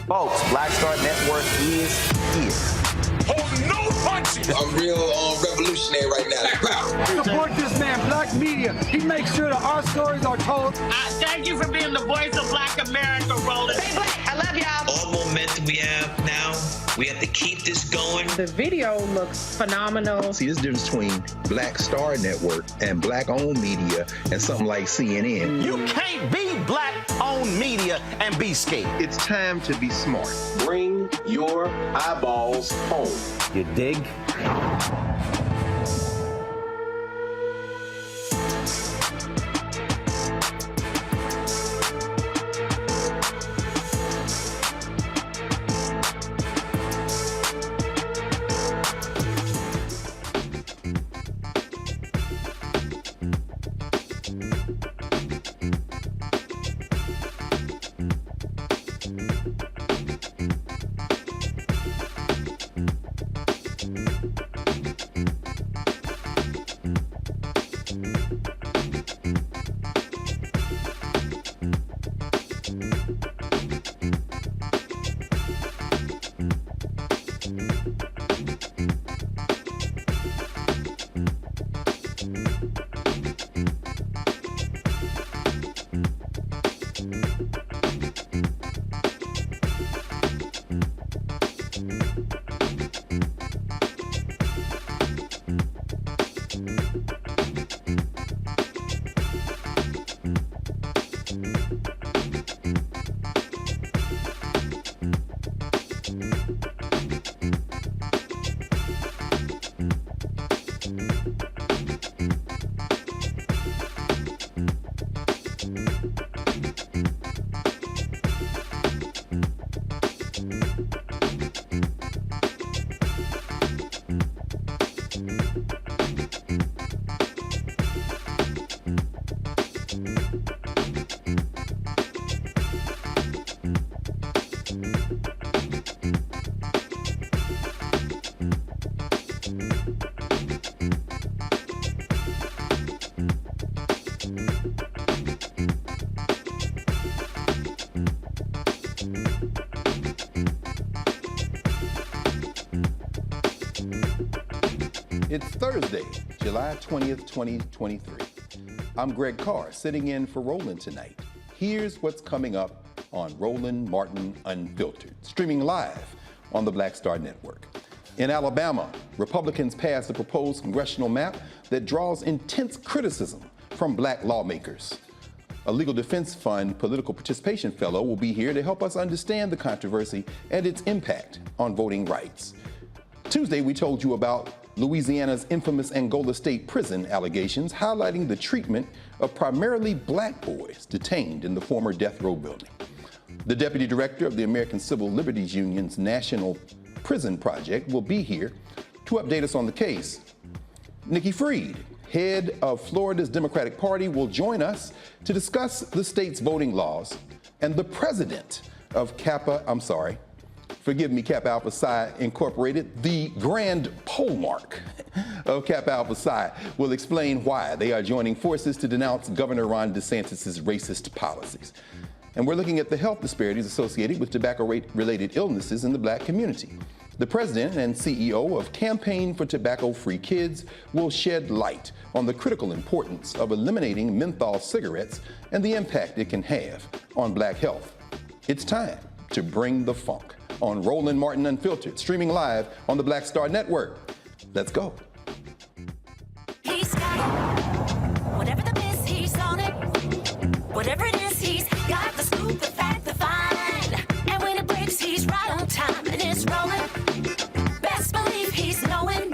Folks, Black Star Network is here. Hold no punches! I'm real revolutionary right now. Support this man, Black Media. He makes sure that our stories are told. Thank you for being the voice of Black America, Roland. Stay black. I love y'all. All momentum we have now, we have to keep this going. The video looks phenomenal. See, this difference between Black Star Network and Black-owned media and something like CNN. You can't be Black-owned media and be scared. It's time to be smart. Bring your eyeballs home. You dig? It's Thursday, July 20th, 2023. I'm Greg Carr, sitting in for Roland tonight. Here's what's coming up on Roland Martin Unfiltered, streaming live on the Black Star Network. In Alabama, Republicans passed a proposed congressional map that draws intense criticism from Black lawmakers. A Legal Defense Fund Political Participation Fellow will be here to help us understand the controversy and its impact on voting rights. Tuesday, we told you about Louisiana's infamous Angola State Prison allegations, highlighting the treatment of primarily Black boys detained in the former death row building. The Deputy Director of the American Civil Liberties Union's National Prison Project will be here to update us on the case. Nikki Fried, head of Florida's Democratic Party, will join us to discuss the state's voting laws, and the president of Kappa Alpha Psi Incorporated, the grand polemarch of Kappa Alpha Psi, will explain why they are joining forces to denounce Governor Ron DeSantis' racist policies. And we're looking at the health disparities associated with tobacco-related illnesses in the Black community. The president and CEO of Campaign for Tobacco-Free Kids will shed light on the critical importance of eliminating menthol cigarettes and the impact it can have on Black health. It's time to bring the funk on Roland Martin Unfiltered, streaming live on the Black Star Network. Let's go. He's got it. Whatever the biz, he's on it. Whatever it is, he's got the scoop, the fact, the fine. And when it breaks, he's right on time and it's rolling. Best believe he's knowing.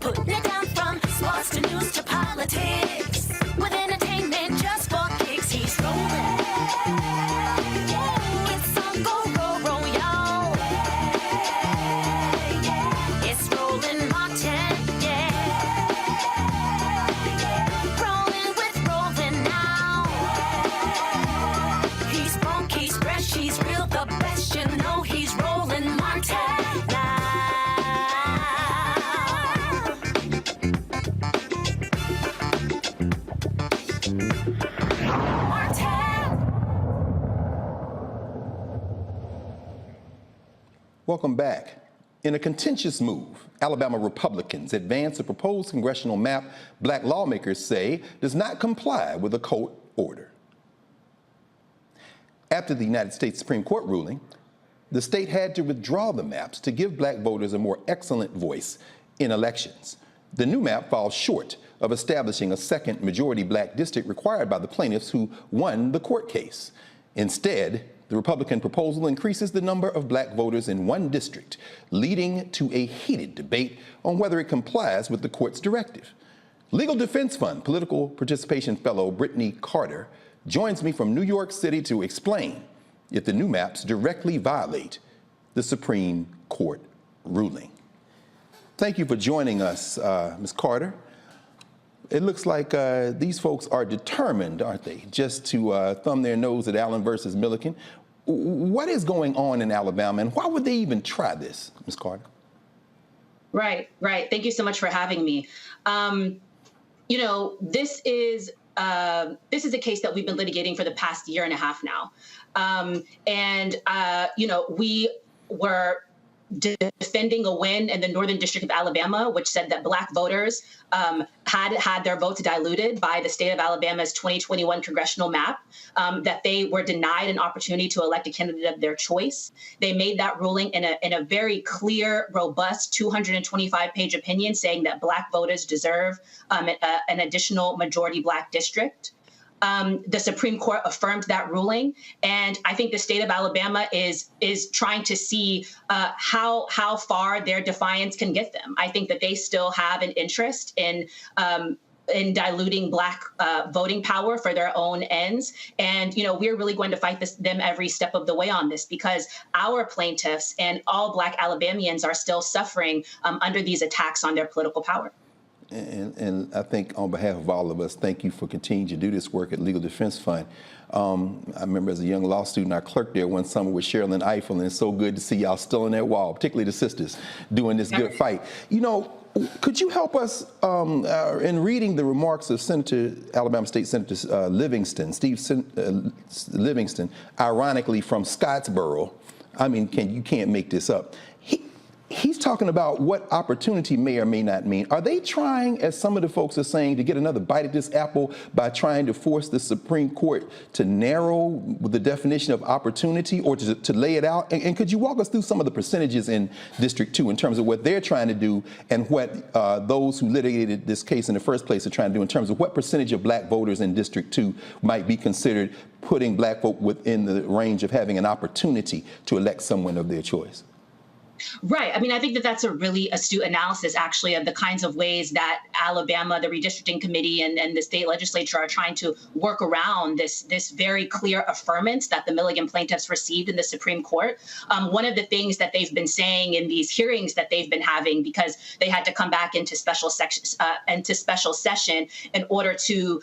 Putting it down from sports to news to politics. With entertainment just for kicks, he's rolling. It's on go, go, roll, y'all. It's Roland Martin, yeah. Rolling with Roland now. He's funk, he's fresh, he's real, the best, you know he's Roland Martin now. Welcome back. In a contentious move, Alabama Republicans advance a proposed congressional map black lawmakers say does not comply with a court order. After the United States Supreme Court ruling, the state had to withdraw the maps to give black voters a more excellent voice in elections. The new map falls short of establishing a second majority black district required by the plaintiffs who won the court case. Instead, the Republican proposal increases the number of black voters in one district, leading to a heated debate on whether it complies with the court's directive. Legal Defense Fund Political Participation Fellow Brittany Carter joins me from New York City to explain if the new maps directly violate the Supreme Court ruling. Thank you for joining us, Ms. Carter. It looks like these folks are determined, aren't they, just to thumb their nose at Allen versus Milliken. What is going on in Alabama, and why would they even try this, Ms. Carter? Right. Thank you so much for having me. You know, this is a case that we've been litigating for the past year and a half now. You know, we were defending a win in the Northern District of Alabama, which said that black voters had their votes diluted by the state of Alabama's 2021 congressional map, that they were denied an opportunity to elect a candidate of their choice. They made that ruling in a very clear, robust 225-page opinion saying that black voters deserve an additional majority black district. The Supreme Court affirmed that ruling, and I think the state of Alabama is trying to see how far their defiance can get them. I think that they still have an interest in diluting black voting power for their own ends, and you know we're really going to fight them every step of the way on this because our plaintiffs and all black Alabamians are still suffering under these attacks on their political power. And I think on behalf of all of us, thank you for continuing to do this work at Legal Defense Fund. I remember as a young law student, I clerked there one summer with Cheryl and Eiffel, and it's so good to see y'all still in that wall, particularly the sisters, doing this good fight. You know, could you help us in reading the remarks of Alabama State Senator Livingston, Livingston, ironically from Scottsboro? I mean, you can't make this up. He's talking about what opportunity may or may not mean. Are they trying, as some of the folks are saying, to get another bite at this apple by trying to force the Supreme Court to narrow the definition of opportunity or to lay it out? And could you walk us through some of the percentages in District 2 in terms of what they're trying to do and what those who litigated this case in the first place are trying to do in terms of what percentage of black voters in District 2 might be considered putting black folk within the range of having an opportunity to elect someone of their choice? Right. I mean, I think that that's a really astute analysis, actually, of the kinds of ways that Alabama, the redistricting committee and the state legislature are trying to work around this very clear affirmance that the Milligan plaintiffs received in the Supreme Court. One of the things that they've been saying in these hearings that they've been having, because they had to come back into special session in order to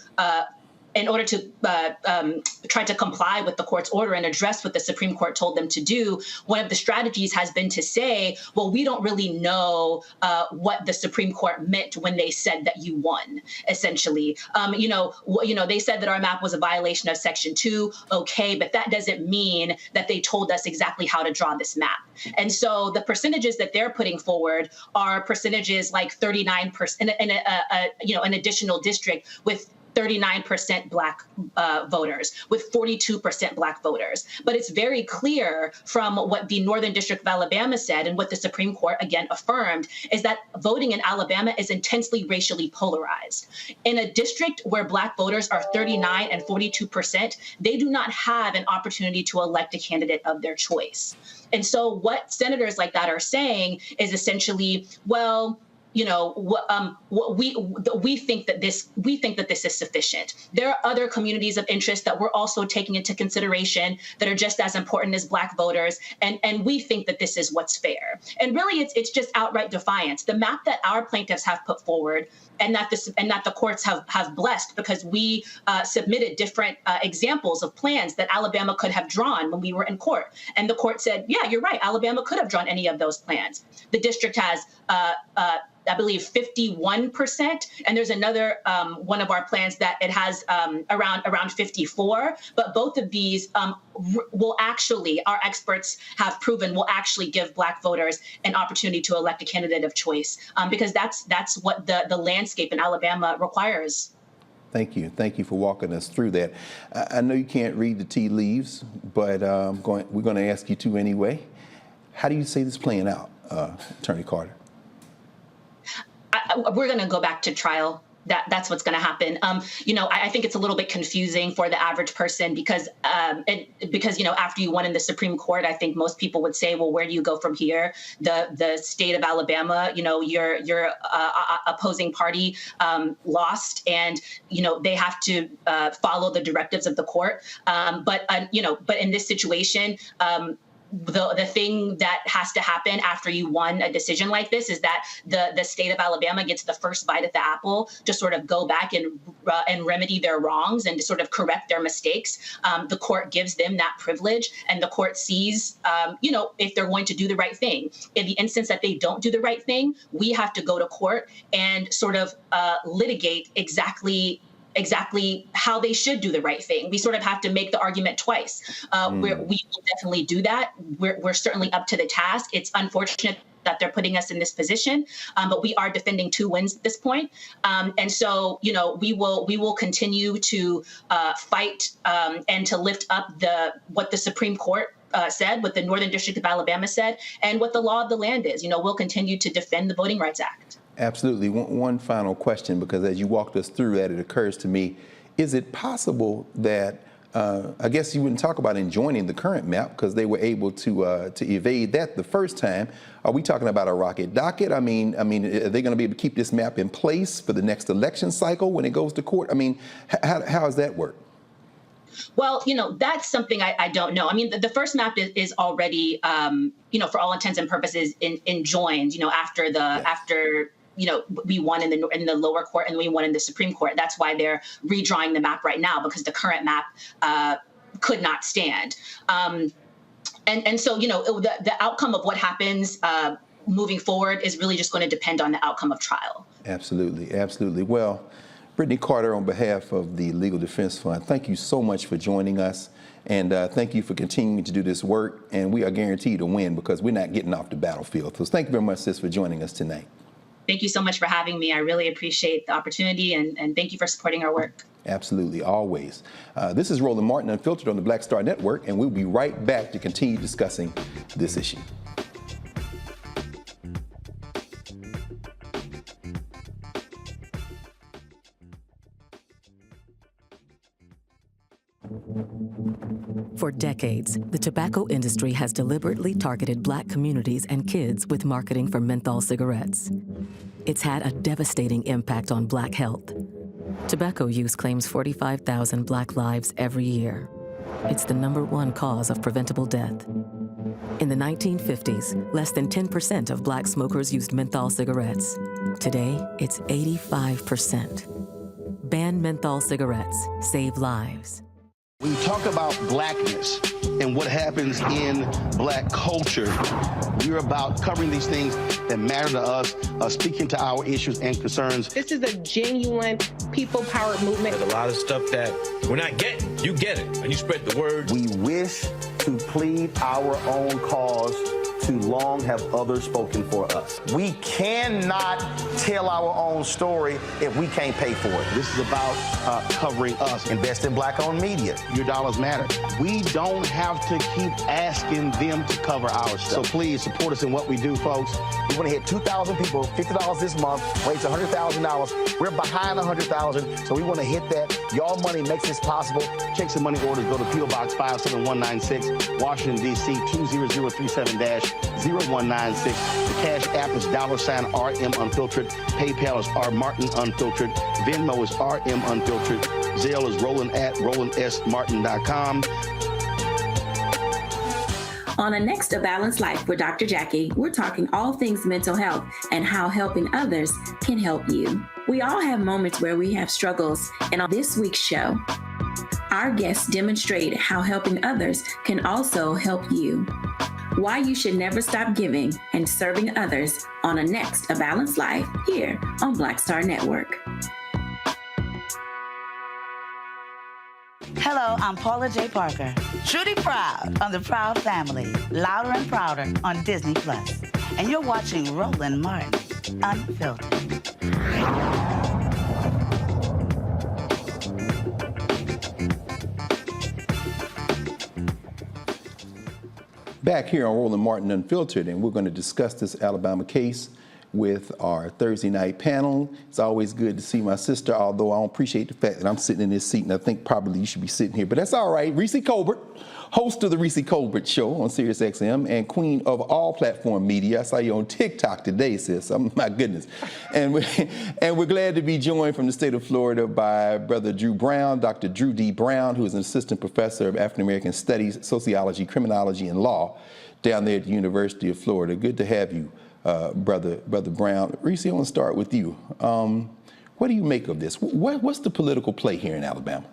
try to comply with the court's order and address what the Supreme Court told them to do, one of the strategies has been to say, well, we don't really know what the Supreme Court meant when they said that you won, essentially. They said that our map was a violation of Section 2. Okay, but that doesn't mean that they told us exactly how to draw this map. And so the percentages that they're putting forward are percentages like 39% in an additional district with 39% black voters, with 42% black voters. But it's very clear from what the Northern District of Alabama said and what the Supreme Court again affirmed is that voting in Alabama is intensely racially polarized. In a district where black voters are 39 and 42%, they do not have an opportunity to elect a candidate of their choice. And so what senators like that are saying is essentially, well, we think that this is sufficient. There are other communities of interest that we're also taking into consideration that are just as important as Black voters, and we think that this is what's fair. And really, it's just outright defiance. The map that our plaintiffs have put forward, and that the courts have blessed, because we submitted different examples of plans that Alabama could have drawn when we were in court, and the court said, yeah, you're right, Alabama could have drawn any of those plans. The district has I believe 51%, and there's another one of our plans that it has around 54. But both of these will actually, our experts have proven, will actually give Black voters an opportunity to elect a candidate of choice, because that's what the landscape in Alabama requires. Thank you. Thank you for walking us through that. I know you can't read the tea leaves, but we're going to ask you to anyway. How do you see this playing out, Attorney Carter? We're going to go back to trial. That's what's going to happen. I think it's a little bit confusing for the average person because after you won in the Supreme Court, I think most people would say, well, where do you go from here? The state of Alabama, your opposing party lost, and they have to follow the directives of the court. But in this situation, the thing that has to happen after you won a decision like this is that the state of Alabama gets the first bite at the apple to sort of go back and remedy their wrongs and to sort of correct their mistakes. The court gives them that privilege, and the court sees, if they're going to do the right thing. In the instance that they don't do the right thing, we have to go to court and sort of litigate exactly how they should do the right thing. We sort of have to make the argument twice. We will definitely do that. We're certainly up to the task. It's unfortunate that they're putting us in this position, but we are defending 2 wins at this point. And so, we will continue to fight and to lift up what the Supreme Court said, what the Northern District of Alabama said, and what the law of the land is. We'll continue to defend the Voting Rights Act. Absolutely. One final question, because as you walked us through that, it occurs to me, is it possible that, I guess you wouldn't talk about enjoining the current map because they were able to evade that the first time. Are we talking about a rocket docket? I mean, are they going to be able to keep this map in place for the next election cycle when it goes to court? I mean, how does that work? Well, that's something I don't know. I mean, the first map is already, for all intents and purposes, enjoined, after we won in the lower court and we won in the Supreme Court. That's why they're redrawing the map right now, because the current map could not stand. And so, the outcome of what happens moving forward is really just going to depend on the outcome of trial. Absolutely. Absolutely. Well, Brittany Carter, on behalf of the Legal Defense Fund, thank you so much for joining us. And thank you for continuing to do this work. And we are guaranteed to win because we're not getting off the battlefield. So thank you very much, sis, for joining us tonight. Thank you so much for having me. I really appreciate the opportunity, and thank you for supporting our work. Absolutely, always. This is Roland Martin Unfiltered on the Black Star Network, and we'll be right back to continue discussing this issue. For decades, the tobacco industry has deliberately targeted Black communities and kids with marketing for menthol cigarettes. It's had a devastating impact on Black health. Tobacco use claims 45,000 Black lives every year. It's the #1 cause of preventable death. In the 1950s, less than 10% of Black smokers used menthol cigarettes. Today, it's 85%. Ban menthol cigarettes. Save lives. When you talk about Blackness and what happens in Black culture, we're about covering these things that matter to us, speaking to our issues and concerns. This is a genuine people-powered movement. There's a lot of stuff that we're not getting. You get it, and you spread the word. We wish to plead our own cause. Too long have others spoken for us. We cannot tell our own story if we can't pay for it. This is about covering us. Invest in Black-owned media. Your dollars matter. We don't have to keep asking them to cover our stuff. So please support us in what we do, folks. We want to hit 2,000 people, $50 this month, raise $100,000. We're behind 100,000, so we want to hit that. Y'all money makes this possible. Checks and money orders go to P.O. Box 57196, Washington, D.C. 20037- 0196. The Cash App is $RM Unfiltered. PayPal is R Martin Unfiltered. Venmo is RM Unfiltered. Zelle is roland@rolandsmartin.com. On a next A Balanced Life with Dr. Jackie, we're talking all things mental health and how helping others can help you. We all have moments where we have struggles, and on this week's show, our guests demonstrate how helping others can also help you. Why you should never stop giving and serving others on a next A Balanced Life here on Black Star Network. Hello, I'm Paula J. Parker. Truly proud of the Proud Family, Louder and Prouder on Disney+. And you're watching Roland Martin Unfiltered. Back here on Roland Martin Unfiltered, and we're going to discuss this Alabama case with our Thursday night panel. It's always good to see my sister, although I don't appreciate the fact that I'm sitting in this seat, and I think probably you should be sitting here, but that's all right. Reese Colbert, host of the Reese Colbert Show on SiriusXM and queen of all platform media. I saw you on TikTok today, sis. Oh, my goodness. And we're glad to be joined from the state of Florida by Brother Drew Brown, Dr. Drew D. Brown, who is an assistant professor of African American Studies, Sociology, Criminology, and Law down there at the University of Florida. Good to have you, Brother Brown. Reese, I want to start with you. What do you make of this? What's the political play here in Alabama?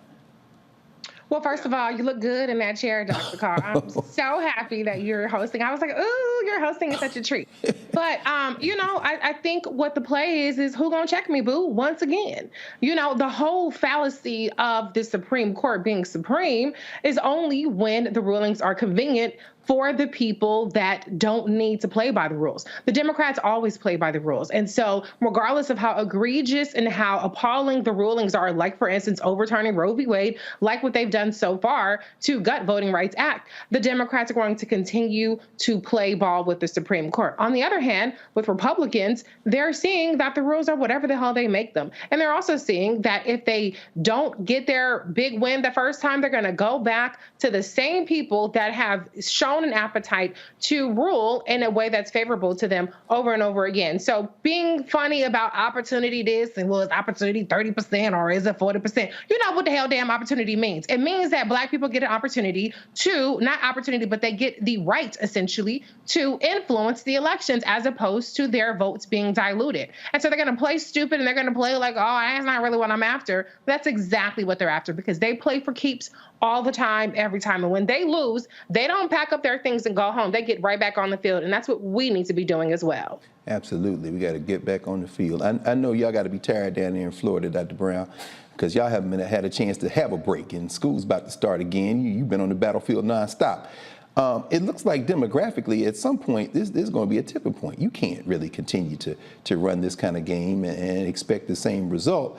Well, first of all, you look good in that chair, Dr. Carr. I'm so happy that you're hosting. I was like, ooh, you're hosting is such a treat. But, I think what the play is who gonna check me, boo, once again. The whole fallacy of the Supreme Court being supreme is only when the rulings are convenient for the people that don't need to play by the rules. The Democrats always play by the rules. And so regardless of how egregious and how appalling the rulings are, like, for instance, overturning Roe v. Wade, like what they've done so far to gut Voting Rights Act, the Democrats are going to continue to play ball with the Supreme Court. On the other hand, with Republicans, they're seeing that the rules are whatever the hell they make them. And they're also seeing that if they don't get their big win the first time, they're going to go back to the same people that have shown an appetite to rule in a way that's favorable to them over and over again. So being funny about opportunity this and is opportunity 30% or is it 40%? You know what the hell damn opportunity means. It means that Black people get an opportunity to, not opportunity, but they get the right essentially to influence the elections as opposed to their votes being diluted. And so they're going to play stupid and they're going to play like, oh, that's not really what I'm after. That's exactly what they're after because they play for keeps all the time, every time. And when they lose, they don't pack up their things and go home. They get right back on the field. And that's what we need to be doing as well. Absolutely. We got to get back on the field. I know y'all got to be tired down there in Florida, Dr. Brown, because y'all haven't had a chance to have a break. And school's about to start again. You've been on the battlefield nonstop. It looks like demographically, at some point, this is going to be a tipping point. You can't really continue to run this kind of game and expect the same result.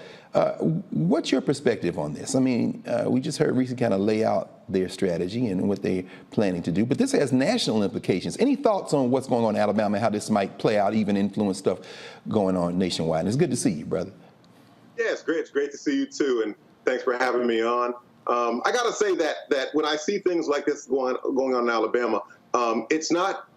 What's your perspective on this? I mean, we just heard Reese kind of lay out their strategy and what they're planning to do, but this has national implications. Any thoughts on what's going on in Alabama and how this might play out, even influence stuff going on nationwide? And it's good to see you, brother. Yeah, it's great. It's great to see you, too, and thanks for having me on. I got to say that when I see things like this going on in Alabama, it's not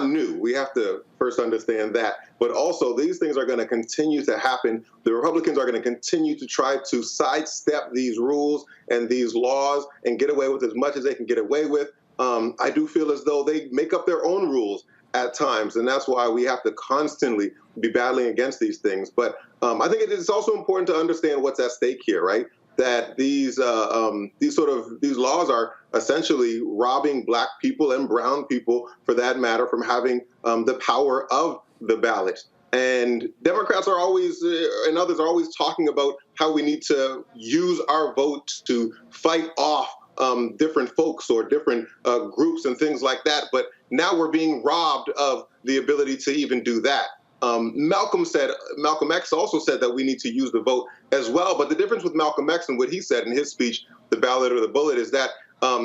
new. We have to first understand that. But also, these things are going to continue to happen. The Republicans are going to continue to try to sidestep these rules and these laws and get away with as much as they can get away with. I do feel as though they make up their own rules at times, and that's why we have to constantly be battling against these things. But I think it is also important to understand what's at stake here, right? That these laws are essentially robbing Black people and brown people, for that matter, from having the power of the ballot. And Democrats are always, and others are always talking about how we need to use our vote to fight off different folks or different groups and things like that. But now we're being robbed of the ability to even do that. Malcolm X also said that we need to use the vote as well. But the difference with Malcolm X and what he said in his speech, The Ballot or the Bullet, is that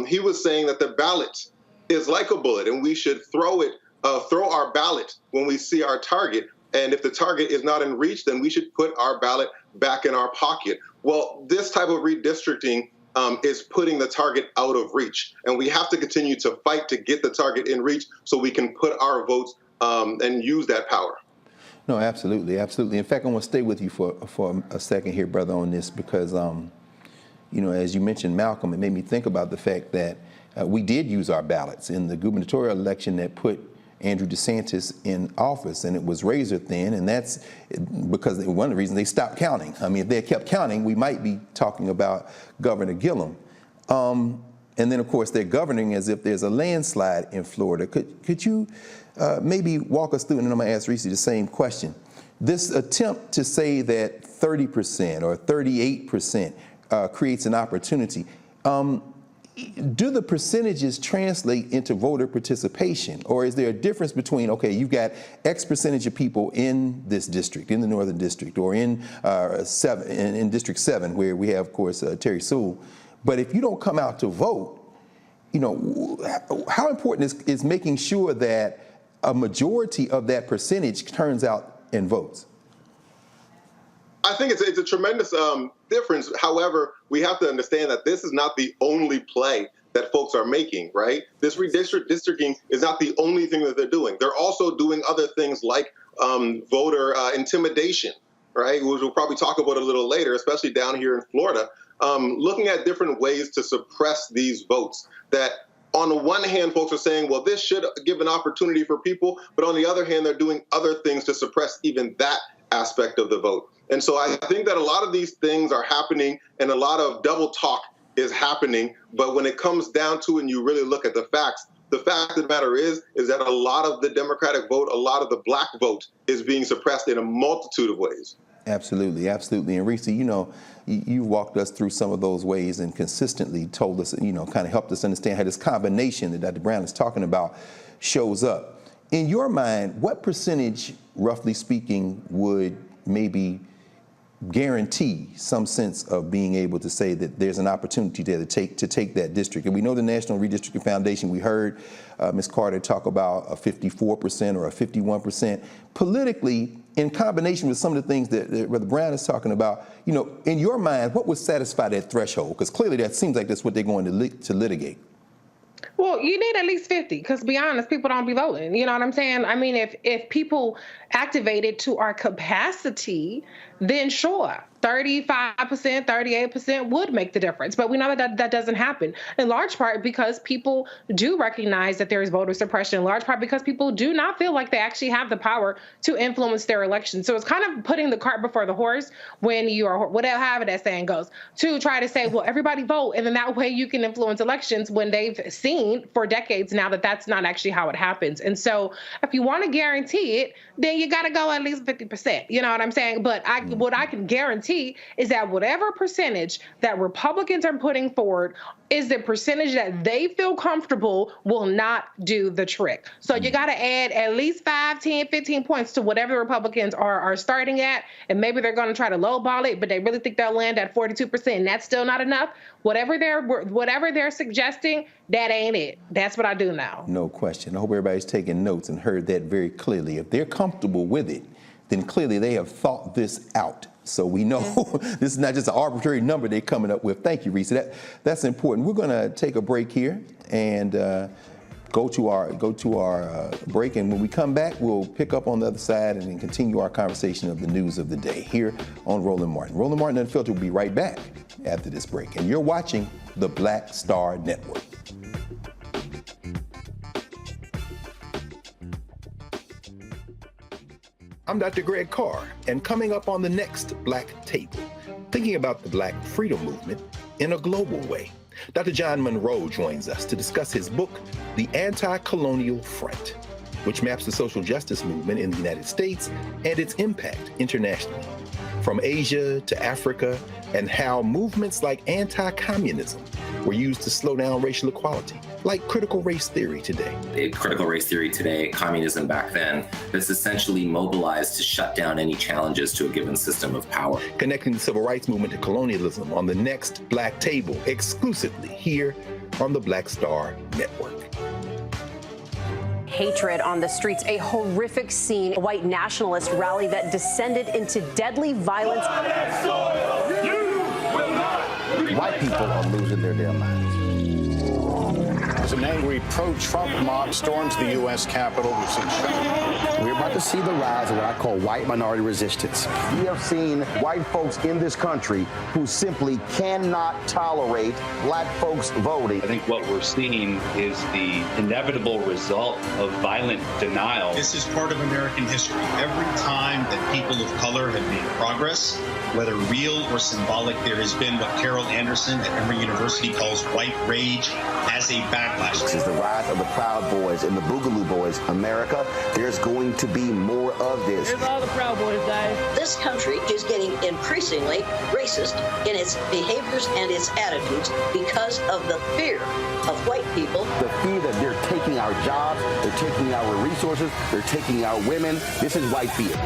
he was saying that the ballot is like a bullet and we should throw our ballot when we see our target. And if the target is not in reach, then we should put our ballot back in our pocket. Well, this type of redistricting is putting the target out of reach. And we have to continue to fight to get the target in reach so we can put our votes and use that power. No, absolutely, absolutely. In fact, I want to stay with you for a second here, brother, on this, because, you know, as you mentioned, Malcolm, it made me think about the fact that we did use our ballots in the gubernatorial election that put Andrew DeSantis in office, and it was razor thin, and that's because one of the reasons they stopped counting. I mean, if they had kept counting, we might be talking about Governor Gillum. And then, of course, they're governing as if there's a landslide in Florida. Could you maybe walk us through, and then I'm going to ask Reese the same question. This attempt to say that 30% or 38% creates an opportunity. Do the percentages translate into voter participation, or is there a difference between, okay, you've got X percentage of people in this district, in the Northern District, or in District 7, where we have, of course, Terry Sewell, but if you don't come out to vote, you know, how important is making sure that a majority of that percentage turns out and votes? I think it's a tremendous difference. However, we have to understand that this is not the only play that folks are making, right? This redistricting is not the only thing that they're doing. They're also doing other things like voter intimidation, right? Which we'll probably talk about a little later, especially down here in Florida, looking at different ways to suppress these votes that on the one hand, folks are saying, well, this should give an opportunity for people, but on the other hand, they're doing other things to suppress even that aspect of the vote. And so I think that a lot of these things are happening and a lot of double talk is happening. But when it comes down to it and you really look at the facts, the fact of the matter is that a lot of the Democratic vote, a lot of the black vote is being suppressed in a multitude of ways. Absolutely, absolutely. And Reese, you know, you walked us through some of those ways and consistently told us, you know, kind of helped us understand how this combination that Dr. Brown is talking about shows up. In your mind, what percentage, roughly speaking, would maybe guarantee some sense of being able to say that there's an opportunity there to take that district? And we know the National Redistricting Foundation, we heard Ms. Carter talk about a 54% or a 51%. Politically, in combination with some of the things that Brother Brown is talking about, you know, in your mind, what would satisfy that threshold? Because clearly that seems like that's what they're going to litigate. Well, you need at least 50, because to be honest, people don't be voting. You know what I'm saying? I mean, if people activated to our capacity, then sure, 35%, 38% would make the difference. But we know that doesn't happen, in large part because people do recognize that there is voter suppression, in large part because people do not feel like they actually have the power to influence their election. So it's kind of putting the cart before the horse when you are, whatever, however that saying goes, to try to say, well, everybody vote, and then that way you can influence elections, when they've seen for decades now that that's not actually how it happens. And so if you want to guarantee it, then you got to go at least 50%. You know what I'm saying? But what I can guarantee is that whatever percentage that Republicans are putting forward is the percentage that they feel comfortable will not do the trick. So you got to add at least 5, 10, 15 points to whatever the Republicans are starting at, and maybe they're going to try to lowball it, but they really think they'll land at 42%, and that's still not enough. Whatever they're suggesting, that ain't it. That's what I do now. No question. I hope everybody's taking notes and heard that very clearly. If they're comfortable with it, then clearly they have thought this out. So we know this is not just an arbitrary number they're coming up with. Thank you, Reese. That's important. We're going to take a break here and go to our break. And when we come back, we'll pick up on the other side and then continue our conversation of the news of the day here on Roland Martin. Roland Martin Unfiltered will be right back after this break. And you're watching the Black Star Network. I'm Dr. Greg Carr, and coming up on the next Black Table, thinking about the Black freedom movement in a global way. Dr. John Monroe joins us to discuss his book, The Anti-Colonial Front, which maps the social justice movement in the United States and its impact internationally, from Asia to Africa, and how movements like anti-communism were used to slow down racial equality, like critical race theory today. Critical race theory today, communism back then, that's essentially mobilized to shut down any challenges to a given system of power. Connecting the civil rights movement to colonialism on the next Black Table, exclusively here on the Black Star Network. Hatred on the streets, a horrific scene, a white nationalist rally that descended into deadly violence. White people are losing their damn minds. As an angry pro-Trump mob storms the U.S. Capitol, we've seen We're about to see the rise of what I call white minority resistance. We have seen white folks in this country who simply cannot tolerate black folks voting. I think what we're seeing is the inevitable result of violent denial. This is part of American history. Every time that people of color have made progress, whether real or symbolic, there has been what Carol Anderson at Emory University calls white rage as a backlash. This is the rise of the Proud Boys and the Boogaloo Boys. America, there's going to be more of this. Here's all the Proud Boys, guys. This country is getting increasingly racist in its behaviors and its attitudes because of the fear of white people. The fear that they're taking our jobs, they're taking our resources, they're taking our women. This is white fear.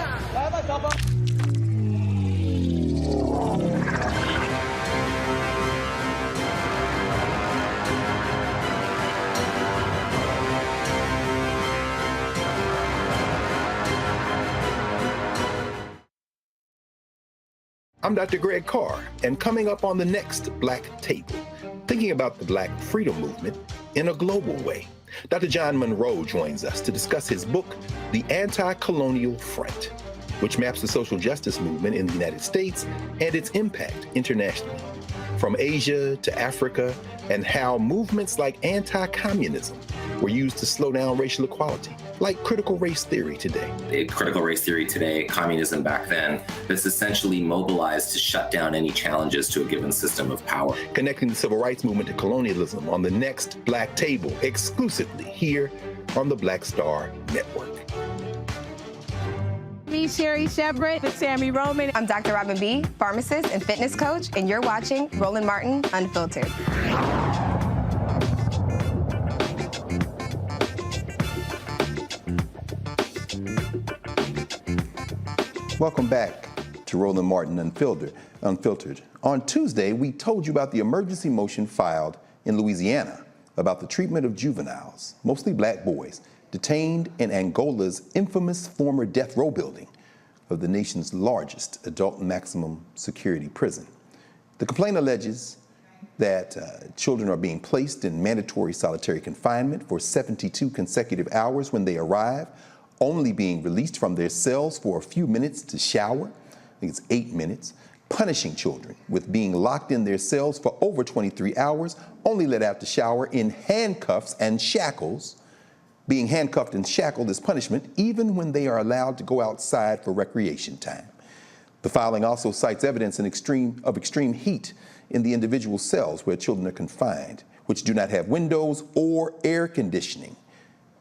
I'm Dr. Greg Carr, and coming up on the next Black Table, thinking about the Black freedom movement in a global way. Dr. John Monroe joins us to discuss his book, The Anti-Colonial Front, which maps the social justice movement in the United States and its impact internationally, from Asia to Africa, and how movements like anti-communism were used to slow down racial equality, like critical race theory today. Critical race theory today, communism back then, that's essentially mobilized to shut down any challenges to a given system of power. Connecting the civil rights movement to colonialism on the next Black Table, exclusively here on the Black Star Network. Me, Sherry Shepard, with Sammy Roman. I'm Dr. Robin B., pharmacist and fitness coach, and you're watching Roland Martin Unfiltered. Welcome back to Roland Martin Unfiltered. On Tuesday, we told you about the emergency motion filed in Louisiana about the treatment of juveniles, mostly black boys, detained in Angola's infamous former death row building of the nation's largest adult maximum security prison. The complaint alleges that children are being placed in mandatory solitary confinement for 72 consecutive hours when they arrive, only being released from their cells for a few minutes to shower. I think it's 8 minutes. Punishing children with being locked in their cells for over 23 hours, only let out to shower in handcuffs and shackles. Being handcuffed and shackled is punishment even when they are allowed to go outside for recreation time. The filing also cites evidence of extreme heat in the individual cells where children are confined, which do not have windows or air conditioning.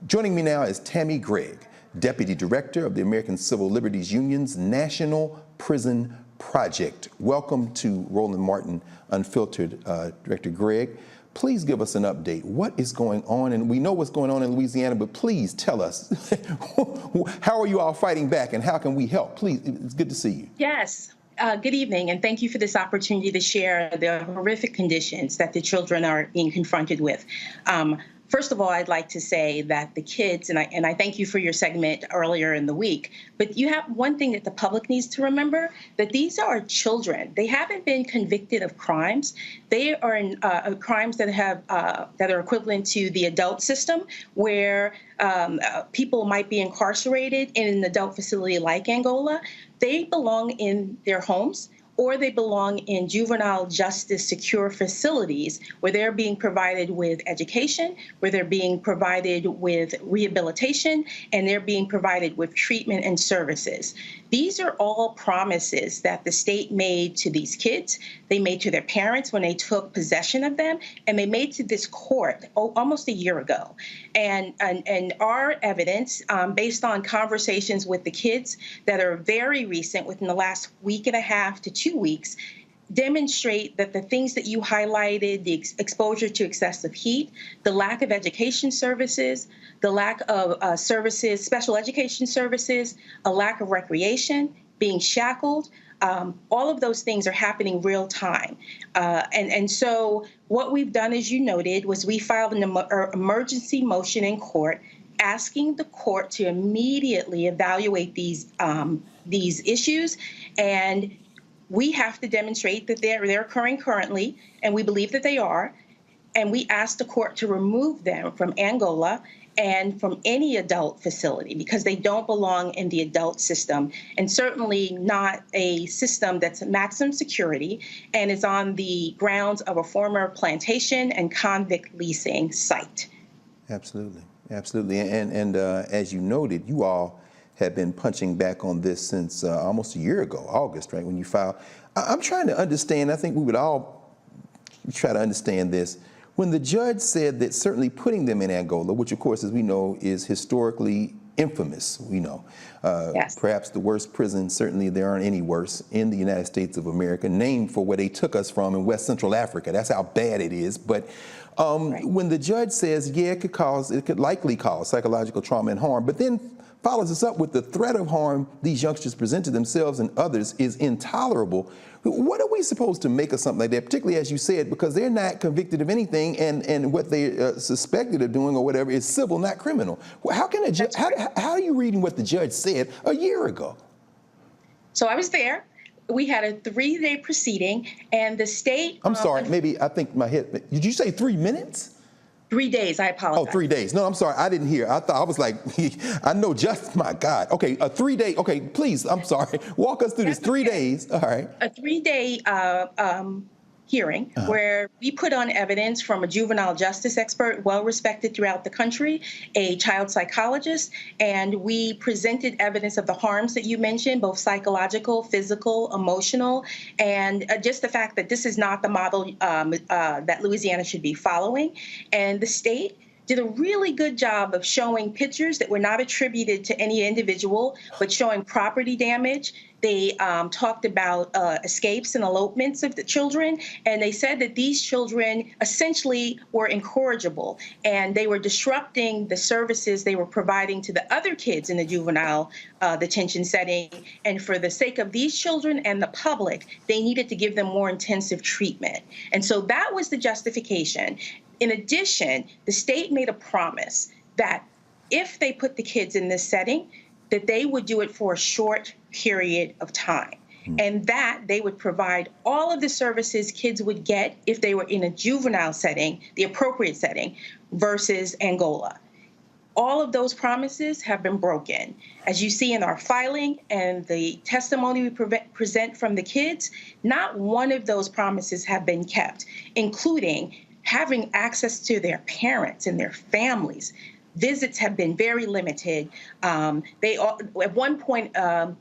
Joining me now is Tammy Gregg, Deputy Director of the American Civil Liberties Union's National Prison Project. Welcome to Roland Martin Unfiltered, Director Gregg. Please give us an update. What is going on? And we know what's going on in Louisiana, but please tell us, how are you all fighting back and how can we help? Please, it's good to see you. Yes. Good evening, and thank you for this opportunity to share the horrific conditions that the children are being confronted with. First of all, I'd like to say that the kids, and I thank you for your segment earlier in the week, but you have one thing that the public needs to remember, that these are children. They haven't been convicted of crimes. They are in crimes that are equivalent to the adult system, where people might be incarcerated in an adult facility like Angola. They belong in their homes, or they belong in juvenile justice secure facilities where they're being provided with education, where they're being provided with rehabilitation, and they're being provided with treatment and services. These are all promises that the state made to these kids. They made to their parents when they took possession of them, and they made to this court almost a year ago. And our evidence, based on conversations with the kids that are very recent, within the last week and a half to 2 weeks, demonstrate that the things that you highlighted, the exposure to excessive heat, the lack of education services, the lack of services, special education services, a lack of recreation, being shackled, all of those things are happening real time. And so what we've done, as you noted, was we filed an emergency motion in court asking the court to immediately evaluate these issues and We have to demonstrate that they're occurring currently, and we believe that they are. And we asked the court to remove them from Angola and from any adult facility because they don't belong in the adult system, and certainly not a system that's maximum security and is on the grounds of a former plantation and convict leasing site. Absolutely. Absolutely. And as you noted, you all have been punching back on this since almost a year ago, August, right, when you filed. I'm trying to understand, I think we would all try to understand this. When the judge said that certainly putting them in Angola, which of course, as we know, is historically infamous, we know, yes. Perhaps the worst prison, certainly there aren't any worse, in the United States of America, named for where they took us from in West Central Africa. That's how bad it is. But when the judge says, yeah, it could likely cause psychological trauma and harm, but then follows us up with the threat of harm these youngsters present to themselves and others is intolerable. What are we supposed to make of something like that, particularly as you said, because they're not convicted of anything and what they're suspected of doing or whatever is civil, not criminal? How can a judge, how are you reading what the judge said a year ago? So I was there. We had a 3-day proceeding, and the state... I'm sorry, maybe I think my head... Did you say 3 minutes? 3 days, I apologize. Oh, 3 days. No, I'm sorry, I didn't hear. I thought, I was like, I know just, my God. Okay, a 3-day, okay, please, I'm sorry. Walk us through this 3 days, all right. A 3-day hearing where we put on evidence from a juvenile justice expert, well-respected throughout the country, a child psychologist, and we presented evidence of the harms that you mentioned, both psychological, physical, emotional, and just the fact that this is not the model that Louisiana should be following. And the state did a really good job of showing pictures that were not attributed to any individual, but showing property damage. They talked about escapes and elopements of the children, and they said that these children essentially were incorrigible, and they were disrupting the services they were providing to the other kids in the juvenile detention setting. And for the sake of these children and the public, they needed to give them more intensive treatment. And so that was the justification. In addition, the state made a promise that if they put the kids in this setting, that they would do it for a short period of time, and that they would provide all of the services kids would get if they were in a juvenile setting, the appropriate setting, versus Angola. All of those promises have been broken. As you see in our filing and the testimony we present from the kids, not one of those promises have been kept, including having access to their parents and their families. Visits have been very limited. At one point, a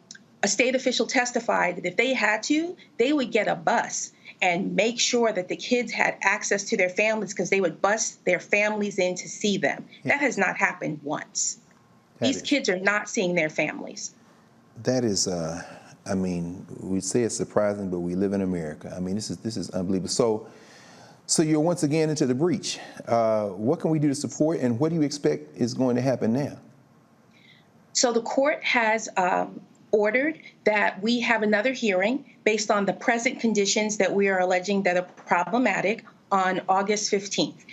state official testified that if they had to, they would get a bus and make sure that the kids had access to their families because they would bus their families in to see them. Yeah. That has not happened once. These kids are not seeing their families. That is, I mean, we say it's surprising, but we live in America. I mean, this is unbelievable. So you're once again into the breach. What can we do to support, and what do you expect is going to happen now? So the court has ordered that we have another hearing based on the present conditions that we are alleging that are problematic on August 15th.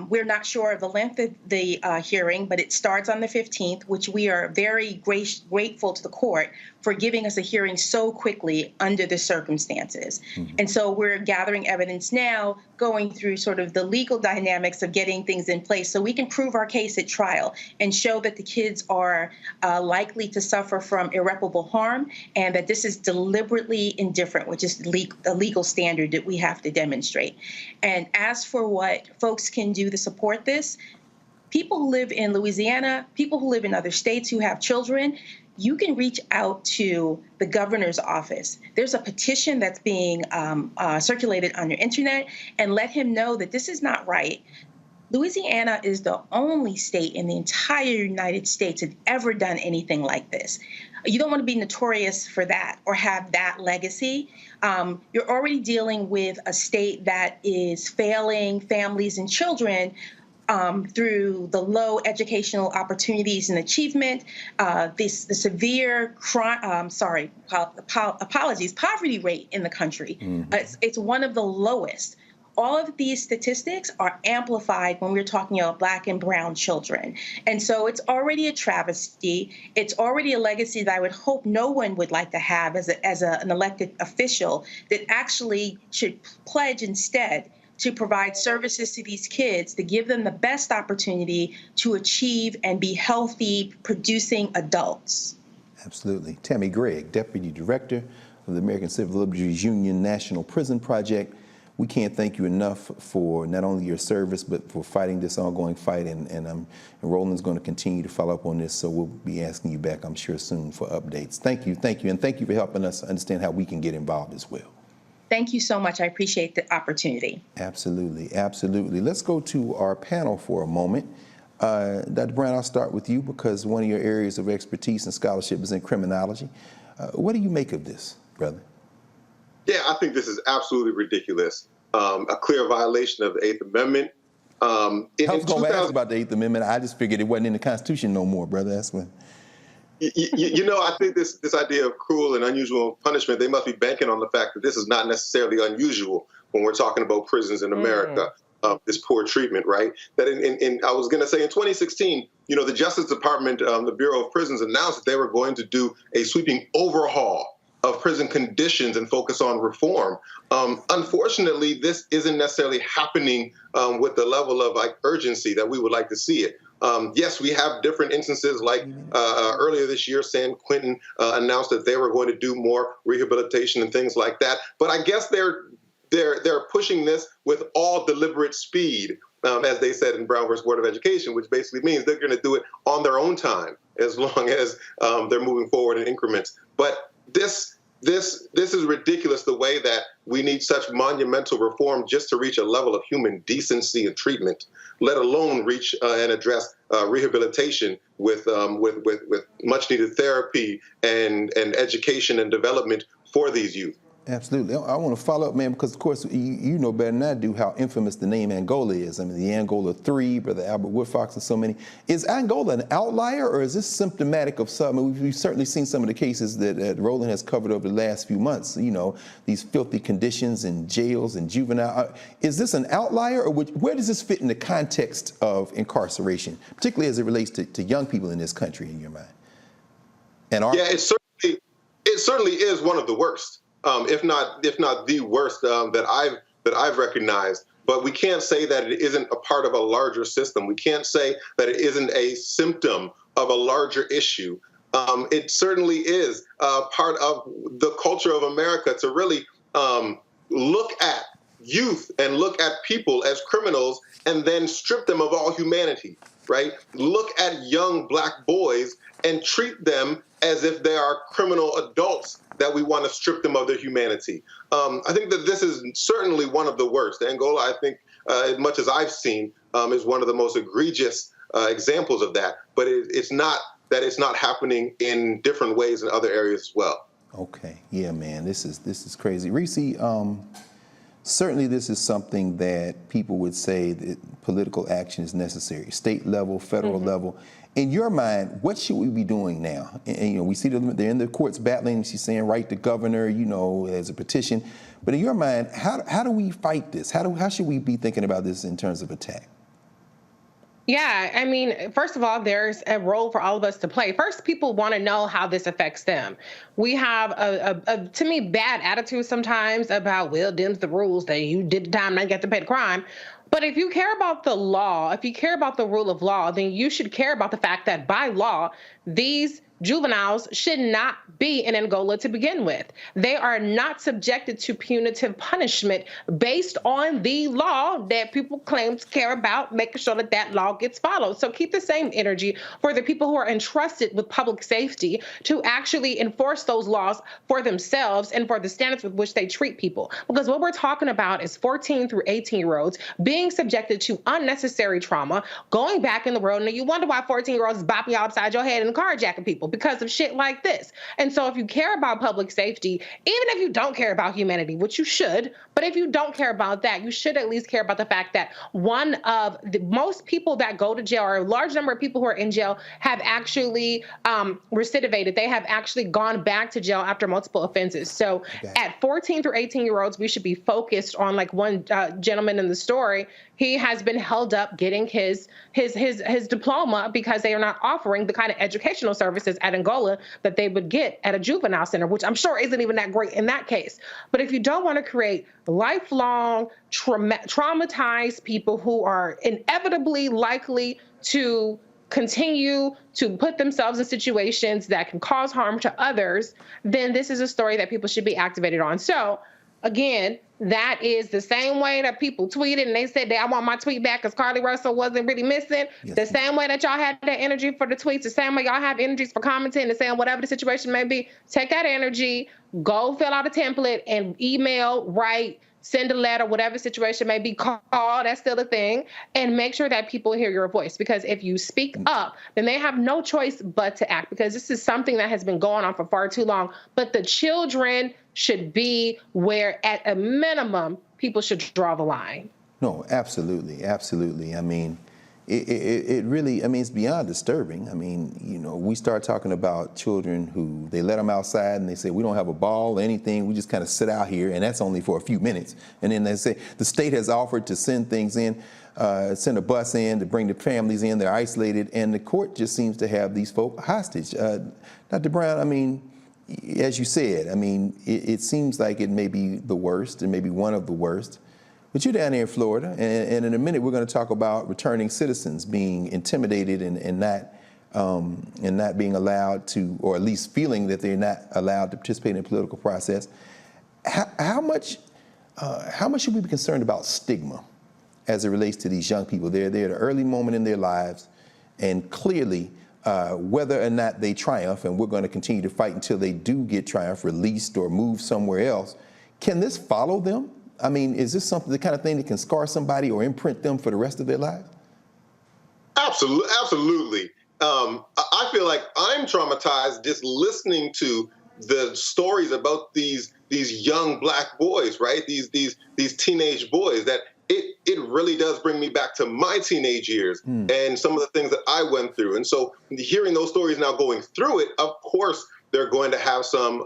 We're not sure of the length of the hearing, but it starts on the 15th, which we are very grateful to the court for giving us a hearing so quickly under the circumstances. Mm-hmm. And so we're gathering evidence now, going through sort of the legal dynamics of getting things in place so we can prove our case at trial and show that the kids are likely to suffer from irreparable harm and that this is deliberately indifferent, which is a legal standard that we have to demonstrate. And as for what folks can do to support this, people who live in Louisiana, people who live in other states who have children, you can reach out to the governor's office. There's a petition that's being circulated on your internet, and let him know that this is not right. Louisiana is the only state in the entire United States that ever done anything like this. You don't want to be notorious for that or have that legacy. You're already dealing with a state that is failing families and children through the low educational opportunities and achievement, the severe poverty rate in the country. Mm-hmm. It's one of the lowest. all of these statistics are amplified when we're talking about Black and brown children. And so it's already a travesty. It's already a legacy that I would hope no one would like to have as an elected official, that actually should pledge instead to provide services to these kids, to give them the best opportunity to achieve and be healthy, producing adults. Absolutely. Tammy Gregg, Deputy Director of the American Civil Liberties Union National Prison Project. We can't thank you enough for not only your service, but for fighting this ongoing fight. And Roland's going to continue to follow up on this, so we'll be asking you back, I'm sure, soon for updates. Thank you, and thank you for helping us understand how we can get involved as well. Thank you so much. I appreciate the opportunity. Absolutely, absolutely. Let's go to our panel for a moment. Dr. Brown, I'll start with you because one of your areas of expertise and scholarship is in criminology. What do you make of this, brother? Yeah, I think this is absolutely ridiculous. A clear violation of the Eighth Amendment. I was going to ask about the Eighth Amendment. I just figured it wasn't in the Constitution no more, brother. That's when. You know, I think this idea of cruel and unusual punishment, they must be banking on the fact that this is not necessarily unusual when we're talking about prisons in America. This poor treatment, right? That I was going to say in 2016, you know, the Justice Department, the Bureau of Prisons announced that they were going to do a sweeping overhaul of prison conditions and focus on reform. Unfortunately, this isn't necessarily happening with the level of urgency that we would like to see it. Yes, we have different instances like earlier this year, San Quentin announced that they were going to do more rehabilitation and things like that. But I guess they're pushing this with all deliberate speed, as they said in Brown versus Board of Education, which basically means they're going to do it on their own time as long as they're moving forward in increments. But this is ridiculous, the way that we need such monumental reform just to reach a level of human decency and treatment, let alone reach and address rehabilitation with much needed therapy and education and development for these youth. Absolutely. I want to follow up, man, because, of course, you know better than I do how infamous the name Angola is. I mean, the Angola 3, Brother Albert Woodfox, and so many. Is Angola an outlier, or is this symptomatic of something? We've certainly seen some of the cases that Roland has covered over the last few months, you know, these filthy conditions in jails and juvenile. Is this an outlier, or where does this fit in the context of incarceration, particularly as it relates to young people in this country, in your mind? It certainly is one of the worst. If not the worst that I've recognized. But we can't say that it isn't a part of a larger system. We can't say that it isn't a symptom of a larger issue. It certainly is part of the culture of America to really look at youth and look at people as criminals and then strip them of all humanity, right? Look at young Black boys and treat them as if they are criminal adults that we want to strip them of their humanity. I think that this is certainly one of the worst. Angola, I think, as much as I've seen, is one of the most egregious examples of that. But it's not that it's not happening in different ways in other areas as well. Okay, yeah, man, this is crazy. Reese, certainly this is something that people would say that political action is necessary, state level, federal level. In your mind, what should we be doing now? And you know, we see them, they're in the courts battling. She's saying, write the governor, you know, as a petition. But in your mind, how do we fight this? How should we be thinking about this in terms of attack? Yeah, I mean, first of all, there's a role for all of us to play. First, people want to know how this affects them. We have a to me, bad attitude sometimes about, well, them's the rules, that you did the time, now you got to pay the crime. But if you care about the law, if you care about the rule of law, then you should care about the fact that by law, these juveniles should not be in Angola to begin with. They are not subjected to punitive punishment based on the law that people claim to care about, making sure that that law gets followed. So keep the same energy for the people who are entrusted with public safety to actually enforce those laws for themselves and for the standards with which they treat people. Because what we're talking about is 14 through 18-year-olds being subjected to unnecessary trauma, going back in the world, and you wonder why 14-year-olds is bopping you upside your head and carjacking people. people because of shit like this. And so if you care about public safety, even if you don't care about humanity, which you should, but if you don't care about that, you should at least care about the fact that one of the most people that go to jail, or a large number of people who are in jail, have actually recidivated. They have actually gone back to jail after multiple offenses. So at 14 through 18-year-olds, we should be focused on, like one gentleman in the story, he has been held up getting his diploma because they are not offering the kind of educational services at Angola that they would get at a juvenile center, which I'm sure isn't even that great in that case. But if you don't want to create lifelong traumatized people who are inevitably likely to continue to put themselves in situations that can cause harm to others, then this is a story that people should be activated on. So again, that is the same way that people tweeted and they said that I want my tweet back because Carly Russell wasn't really missing. Yes. The same way that y'all had that energy for the tweets, the same way y'all have energies for commenting and saying whatever the situation may be, take that energy, go fill out a template and email, write, send a letter, whatever the situation may be, call, that's still a thing, and make sure that people hear your voice. Because if you speak up, then they have no choice but to act, because this is something that has been going on for far too long. But the children should be where, at a minimum, people should draw the line. No, absolutely, absolutely. I mean, it really, I mean, it's beyond disturbing. I mean, you know, we start talking about children who they let them outside and they say, we don't have a ball or anything, we just kind of sit out here, and that's only for a few minutes. And then they say, the state has offered to send things in, send a bus in to bring the families in, they're isolated, and the court just seems to have these folk hostage. Dr. Brown, I mean, as you said, I mean, it seems like it may be the worst, and maybe one of the worst. But you're down here in Florida, and in a minute we're going to talk about returning citizens being intimidated and not being allowed to, or at least feeling that they're not allowed to participate in the political process. How much should we be concerned about stigma as it relates to these young people? They're at an early moment in their lives, and clearly whether or not they triumph, and we're going to continue to fight until they do get triumph, released, or move somewhere else, can this follow them? I mean, is this something, the kind of thing that can scar somebody or imprint them for the rest of their lives? Absolutely, absolutely. I feel like I'm traumatized just listening to the stories about these young Black boys, right? These teenage boys, that it really does bring me back to my teenage years and some of the things that I went through. And so hearing those stories now, going through it, of course they're going to have some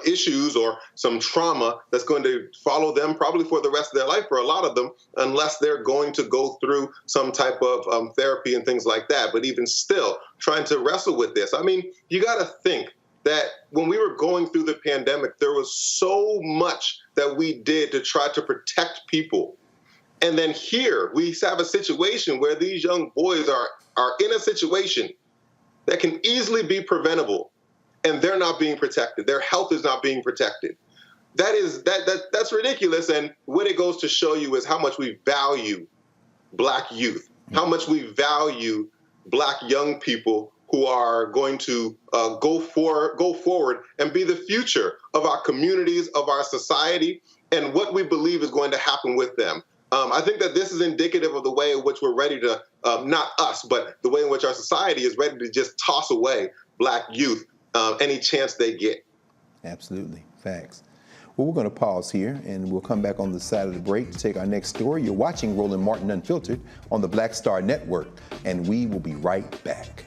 issues or some trauma that's going to follow them probably for the rest of their life, for a lot of them, unless they're going to go through some type of therapy and things like that. But even still, trying to wrestle with this. I mean, you got to think that when we were going through the pandemic, there was so much that we did to try to protect people. And then here we have a situation where these young boys are in a situation that can easily be preventable, and they're not being protected. Their health is not being protected. That's ridiculous. And what it goes to show you is how much we value Black youth, how much we value Black young people who are going to go forward and be the future of our communities, of our society, and what we believe is going to happen with them. I think that this is indicative of the way in which we're ready to, not us, but the way in which our society is ready to just toss away Black youth any chance they get. Absolutely. Facts. Well, we're going to pause here, and we'll come back on the side of the break to take our next story. You're watching Roland Martin Unfiltered on the Black Star Network, and we will be right back.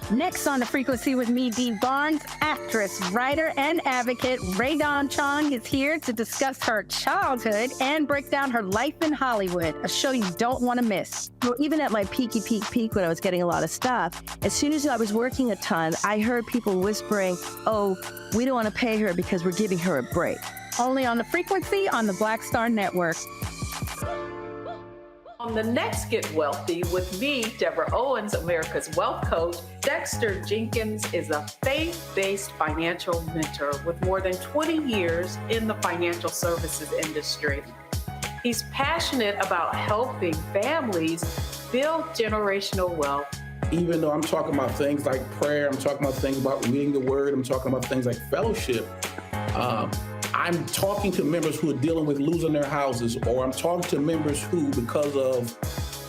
Next on The Frequency with me, Dee Barnes, actress, writer, and advocate Redrawn Chong is here to discuss her childhood and break down her life in Hollywood, a show you don't want to miss. Well, even at my peak when I was getting a lot of stuff, as soon as I was working a ton, I heard people whispering, oh, we don't want to pay her because we're giving her a break. Only on The Frequency on the Black Star Network. On the next Get Wealthy with me, Deborah Owens, America's Wealth Coach, Dexter Jenkins is a faith-based financial mentor with more than 20 years in the financial services industry. He's passionate about helping families build generational wealth even though I'm talking about things like prayer, I'm talking about things about reading the word, I'm talking about things like fellowship, I'm talking to members who are dealing with losing their houses, or I'm talking to members who, because of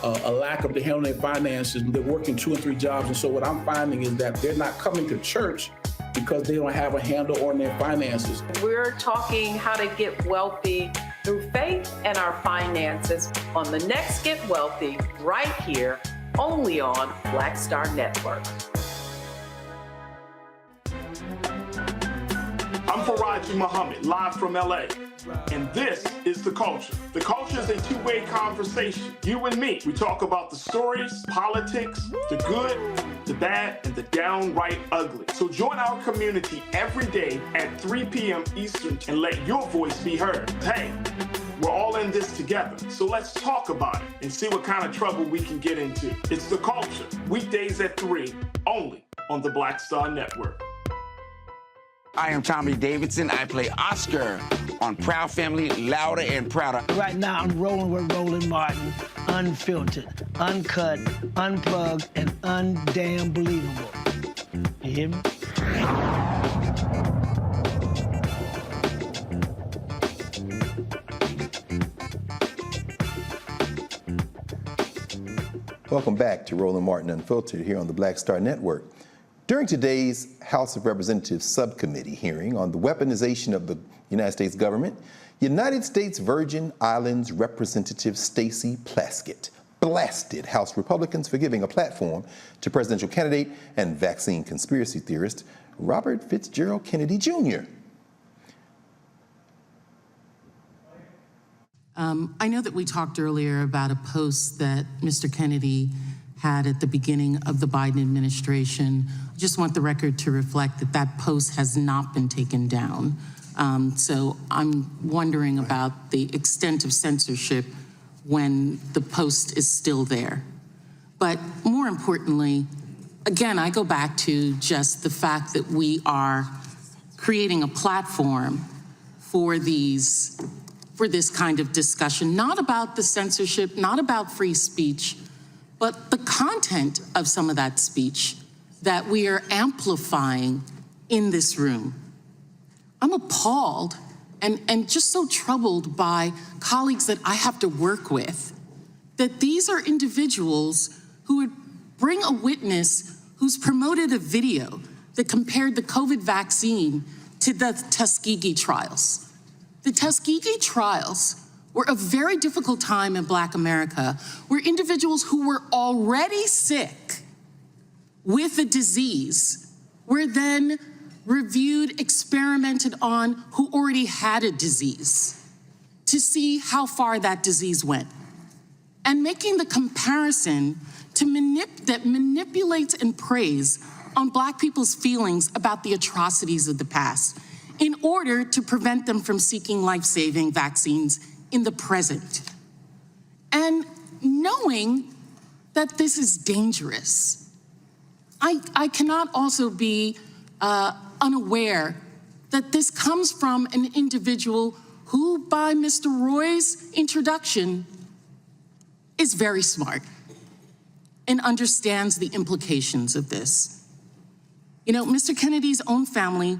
a lack of the handling their finances, they're working 2 and 3 jobs. And so what I'm finding is that they're not coming to church because they don't have a handle on their finances. We're talking how to get wealthy through faith and our finances on the next Get Wealthy, right here, only on Black Star Network. I'm Faraji Muhammad, live from LA. And this is The Culture. The Culture is a two-way conversation. You and me. We talk about the stories, politics, the good, the bad, and the downright ugly. So join our community every day at 3 p.m. Eastern and let your voice be heard. Hey, we're all in this together. So let's talk about it and see what kind of trouble we can get into. It's The Culture, weekdays at 3, only on the Black Star Network. I am Tommy Davidson. I play Oscar on Proud Family, Louder and Prouder. Right now, I'm rolling with Roland Martin, unfiltered, uncut, unplugged, and undamn believable. You hear me? Welcome back to Roland Martin Unfiltered here on the Black Star Network. During today's House of Representatives subcommittee hearing on the weaponization of the United States government, United States Virgin Islands Representative Stacey Plaskett blasted House Republicans for giving a platform to presidential candidate and vaccine conspiracy theorist Robert Fitzgerald Kennedy Jr. I know that we talked earlier about a post that Mr. Kennedy had at the beginning of the Biden administration. I just want the record to reflect that that post has not been taken down. So I'm wondering about the extent of censorship when the post is still there. But more importantly, again, I go back to just the fact that we are creating a platform for this kind of discussion, not about the censorship, not about free speech, but the content of some of that speech that we are amplifying in this room. I'm appalled and just so troubled by colleagues that I have to work with, that these are individuals who would bring a witness who's promoted a video that compared the COVID vaccine to the Tuskegee trials. The Tuskegee trials were a very difficult time in Black America where individuals who were already sick with a disease were then reviewed, experimented on who already had a disease to see how far that disease went. And making the comparison that manipulates and preys on Black people's feelings about the atrocities of the past in order to prevent them from seeking life-saving vaccines in the present. And knowing that this is dangerous, I cannot also be unaware that this comes from an individual who, by Mr. Roy's introduction, is very smart and understands the implications of this. You know, Mr. Kennedy's own family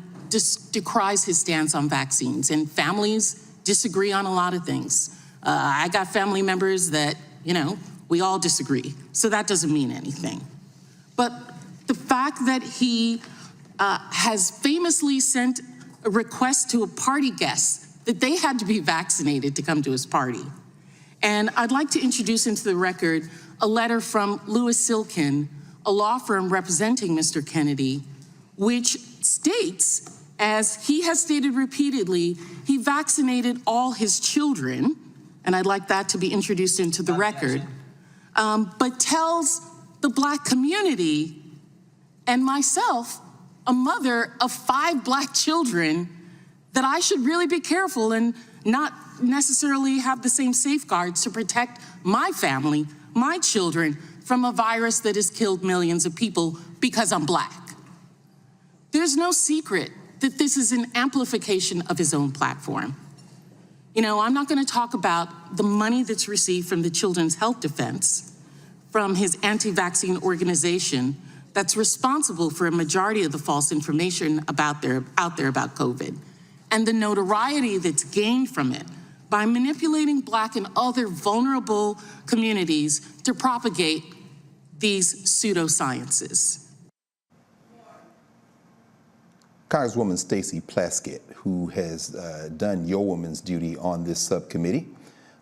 decries his stance on vaccines, and families disagree on a lot of things. I got family members that, we all disagree, so that doesn't mean anything. But the fact that he has famously sent a request to a party guest that they had to be vaccinated to come to his party. And I'd like to introduce into the record a letter from Louis Silkin, a law firm representing Mr. Kennedy, which states, as he has stated repeatedly, he vaccinated all his children, and I'd like that to be introduced into the record, but tells the Black community and myself, a mother of 5 Black children, that I should really be careful and not necessarily have the same safeguards to protect my family, my children, from a virus that has killed millions of people because I'm Black. There's no secret that this is an amplification of his own platform. I'm not going to talk about the money that's received from the Children's Health Defense from his anti-vaccine organization that's responsible for a majority of the false information out there about COVID, and the notoriety that's gained from it by manipulating Black and other vulnerable communities to propagate these pseudosciences. Congresswoman Stacey Plaskett, who has done your woman's duty on this subcommittee.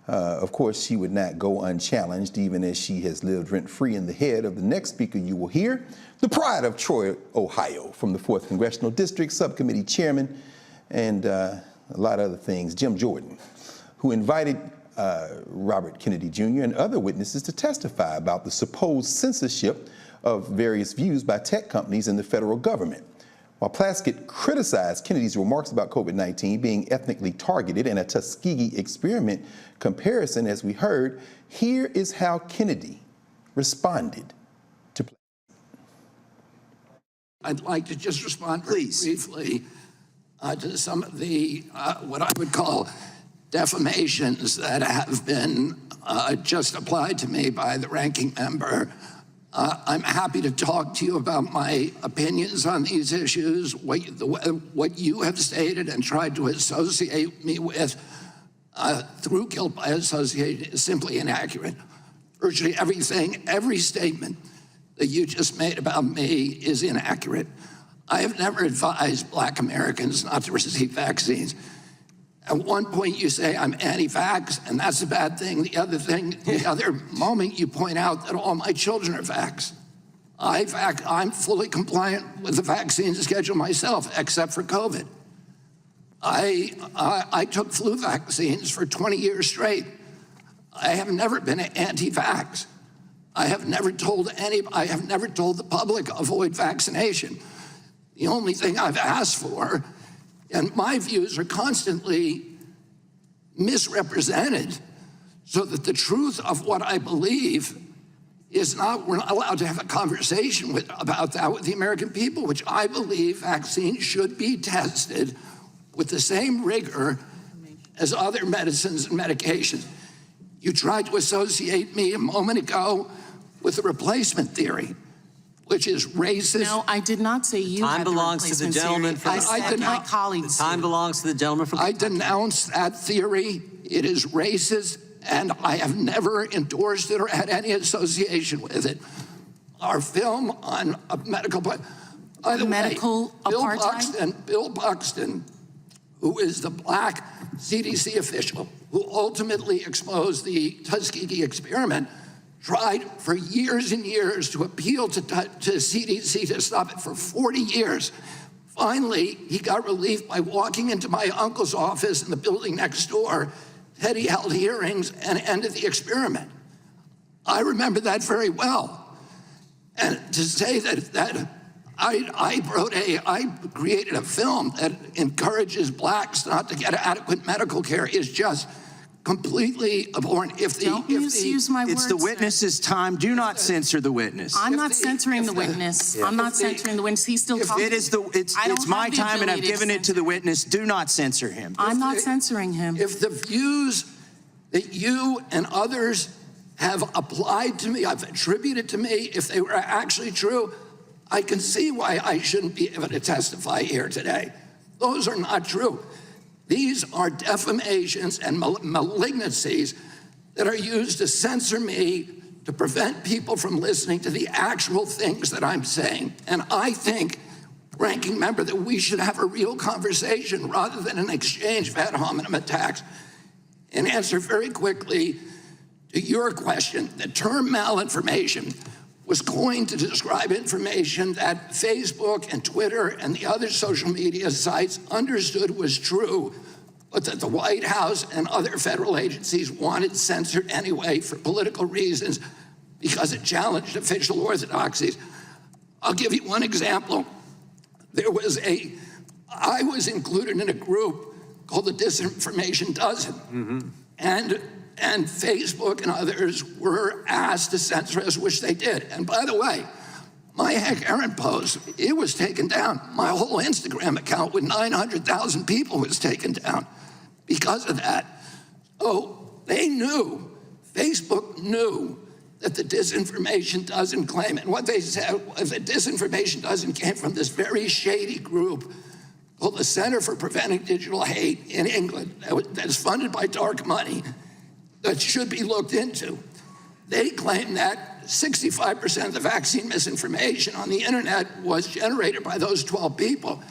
Of course, she would not go unchallenged, even as she has lived rent-free in the head of the next speaker you will hear, the pride of Troy, Ohio, from the 4th Congressional District, Subcommittee Chairman, and a lot of other things, Jim Jordan, who invited Robert Kennedy Jr. and other witnesses to testify about the supposed censorship of various views by tech companies and the federal government. While Plaskett criticized Kennedy's remarks about COVID-19 being ethnically targeted and a Tuskegee experiment comparison, as we heard, here is how Kennedy responded to Plaskett. I'd like to just respond briefly to some of the, what I would call defamations that have been just applied to me by the ranking member. I'm happy to talk to you about my opinions on these issues, what you have stated and tried to associate me with through guilt by association is simply inaccurate. Virtually everything, every statement that you just made about me is inaccurate. I have never advised Black Americans not to receive vaccines. At one point you say I'm anti-vax, and that's a bad thing. The other moment you point out that all my children are vax. I'm fully compliant with the vaccine schedule myself, except for COVID. I took flu vaccines for 20 years straight. I have never been anti-vax. I have never told the public avoid vaccination. The only thing I've asked for, and my views are constantly misrepresented so that the truth of what I believe is not, we're not allowed to have a conversation about that with the American people, which I believe vaccines should be tested with the same rigor as other medicines and medications. You tried to associate me a moment ago with the replacement theory, which is racist. No, I did not say you Time had the belongs to the replacement gentleman theory. from I said my colleagues. Time belongs to the gentleman from I denounce that theory. It is racist, and I have never endorsed it or had any association with it. Our film on a medical, by the way, Bill Buxton, who is the Black CDC official who ultimately exposed the Tuskegee experiment, tried for years and years to appeal to CDC to stop it for 40 years. Finally, he got relief by walking into my uncle's office in the building next door. Teddy held hearings and ended the experiment. I remember that very well. And to say that I created a film that encourages Blacks not to get adequate medical care is just completely abhorrent. Don't misuse my words. It's the witness's time. Do not censor the witness. I'm not censoring the witness. Yeah. I'm not censoring the witness. He's still talking. It's my time, and I've given it to the witness. Do not censor him. I'm not censoring him. If the views that you and others have applied to me, I've attributed to me, if they were actually true, I can see why I shouldn't be able to testify here today. Those are not true. These are defamations and malignancies that are used to censor me, to prevent people from listening to the actual things that I'm saying. And I think, ranking member, that we should have a real conversation rather than an exchange of ad hominem attacks. And answer very quickly to your question, the term malinformation was coined to describe information that Facebook and Twitter and the other social media sites understood was true, but that the White House and other federal agencies wanted censored anyway for political reasons because it challenged official orthodoxies. I'll give you one example. I was included in a group called the Disinformation Dozen. And Facebook and others were asked to censor us, which they did. And by the way, my Hank Aaron post, it was taken down. My whole Instagram account with 900,000 people was taken down because of that. Oh, they knew, Facebook knew that the disinformation doesn't claim. And what they said, if the disinformation doesn't came from this very shady group called the Center for Preventing Digital Hate in England, that's funded by dark money, that should be looked into. They claim that 65% of the vaccine misinformation on the internet was generated by those 12 people.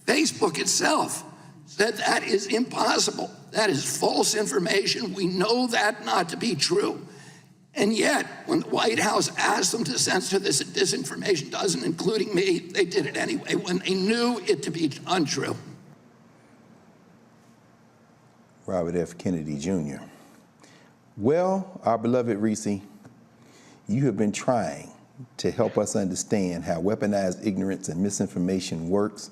Facebook itself said that is impossible. That is false information. We know that not to be true. And yet, when the White House asked them to censor this disinformation doesn't, including me, they did it anyway when they knew it to be untrue. Robert F. Kennedy Jr. Well, our beloved Reese, you have been trying to help us understand how weaponized ignorance and misinformation works.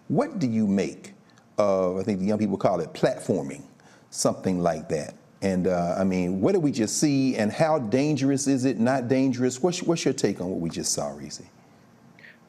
What do you make of, I think the young people call it platforming, something like that? And I mean, what did we just see, and how dangerous is it, not dangerous? What's your take on what we just saw, Reese?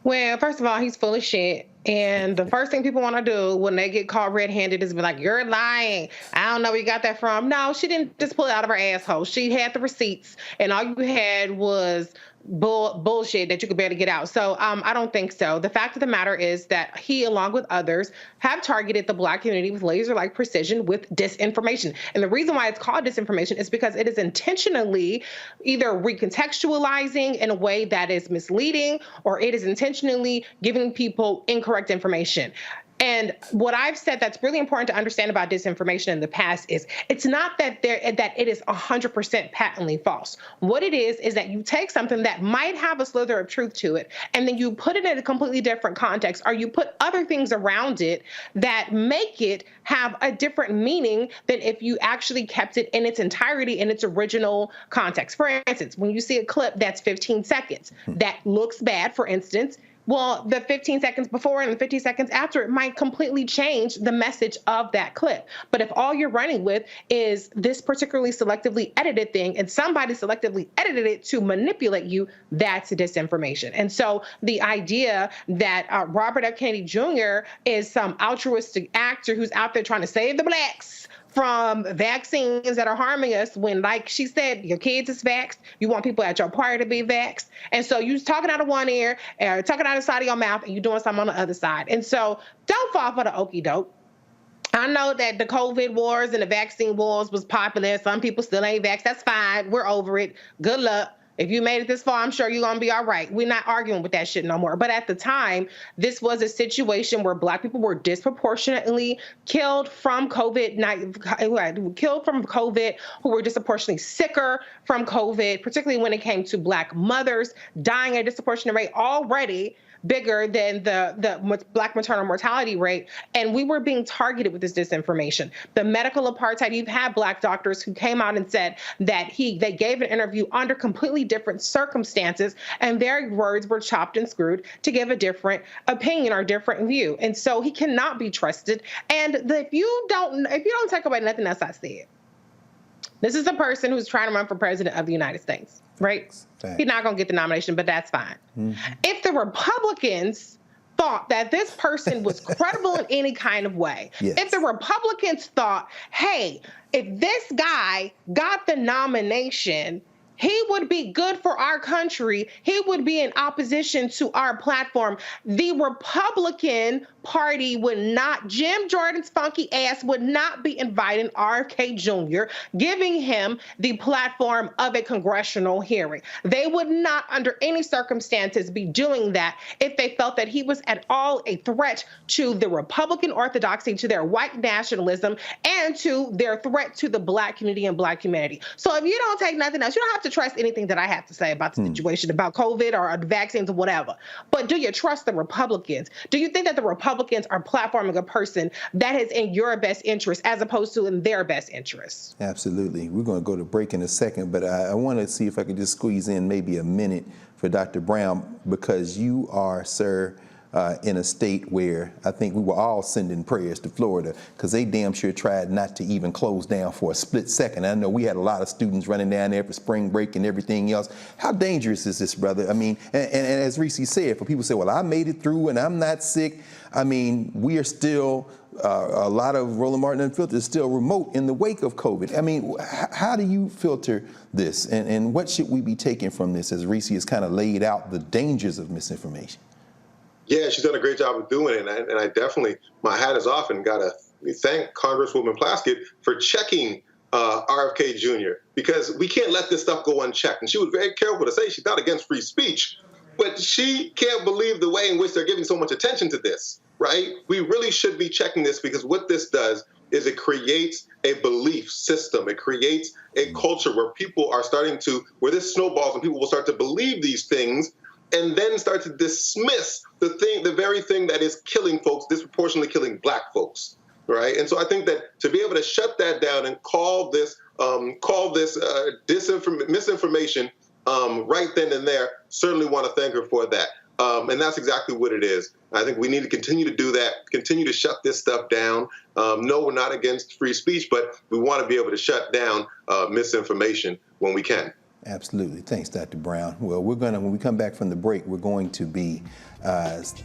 Well, first of all, he's full of shit. And the first thing people want to do when they get caught red-handed is be like, you're lying. I don't know where you got that from. No, she didn't just pull it out of her asshole. She had the receipts, and all you had was bullshit that you could barely get out. So I don't think so. The fact of the matter is that he, along with others, have targeted the Black community with laser-like precision with disinformation. And the reason why it's called disinformation is because it is intentionally either recontextualizing in a way that is misleading, or it is intentionally giving people incorrect information. And what I've said that's really important to understand about disinformation in the past is it's not that it is 100% patently false. What it is that you take something that might have a slither of truth to it, and then you put it in a completely different context, or you put other things around it that make it have a different meaning than if you actually kept it in its entirety in its original context. For instance, when you see a clip that's 15 seconds that looks bad, for instance, well, the 15 seconds before and the 15 seconds after it might completely change the message of that clip. But if all you're running with is this particularly selectively edited thing, and somebody selectively edited it to manipulate you, that's disinformation. And so the idea that Robert F. Kennedy Jr. is some altruistic actor who's out there trying to save the Blacks from vaccines that are harming us, when, like she said, your kids is vaxxed, you want people at your party to be vaxxed, and so you talking out of one ear, talking out of the side of your mouth, and you doing something on the other side. And so don't fall for the okie doke. I know that the COVID wars and the vaccine wars was popular. Some people still ain't vaxxed. That's fine. We're over it. Good luck. If you made it this far, I'm sure you're going to be all right. We're not arguing with that shit no more. But at the time, this was a situation where Black people were disproportionately killed from COVID, who were disproportionately sicker from COVID, particularly when it came to Black mothers dying at a disproportionate rate, already bigger than the Black maternal mortality rate. And we were being targeted with this disinformation. The medical apartheid, you've had Black doctors who came out and said that they gave an interview under completely different circumstances, and their words were chopped and screwed to give a different opinion or different view. And so he cannot be trusted. And if you don't take away nothing else I said, this is a person who's trying to run for president of the United States, right? He's not going to get the nomination, but that's fine. Mm-hmm. If the Republicans thought that this person was credible in any kind of way, if the Republicans thought, hey, if this guy got the nomination, he would be good for our country, he would be in opposition to our platform, the Republican Party would not, Jim Jordan's funky ass would not be inviting RFK Jr., giving him the platform of a congressional hearing. They would not, under any circumstances, be doing that if they felt that he was at all a threat to the Republican orthodoxy, to their white nationalism, and to their threat to the Black community and Black humanity. So if you don't take nothing else, you don't have to trust anything that I have to say about the situation, about COVID or the vaccines or whatever. But do you trust the Republicans? Do you think that the Republicans are platforming a person that is in your best interest as opposed to in their best interest? Absolutely. We're going to go to break in a second, but I want to see if I could just squeeze in maybe a minute for Dr. Brown, because you are, sir, in a state where I think we were all sending prayers to Florida, because they damn sure tried not to even close down for a split second. I know we had a lot of students running down there for spring break and everything else. How dangerous is this, brother? I mean, and as Reese said, for people say, well, I made it through and I'm not sick. I mean, we are still a lot of Roland Martin Unfiltered is still remote in the wake of COVID. I mean, how do you filter this, and what should we be taking from this as Reese has kind of laid out the dangers of misinformation? Yeah, she's done a great job of doing it, and I definitely, my hat is off and got to thank Congresswoman Plaskett for checking RFK Jr., because we can't let this stuff go unchecked. And she was very careful to say she's not against free speech, but she can't believe the way in which they're giving so much attention to this, right? We really should be checking this, because what this does is it creates a belief system. It creates a culture where people are starting to, where this snowballs and people will start to believe these things and then start to dismiss the very thing that is killing folks, disproportionately killing Black folks, right? And so I think that to be able to shut that down and call this misinformation right then and there, certainly want to thank her for that. And that's exactly what it is. I think we need to continue to do that, continue to shut this stuff down. No, we're not against free speech, but we want to be able to shut down misinformation when we can. Absolutely. Thanks, Dr. Brown. Well, when we come back from the break, we're going to be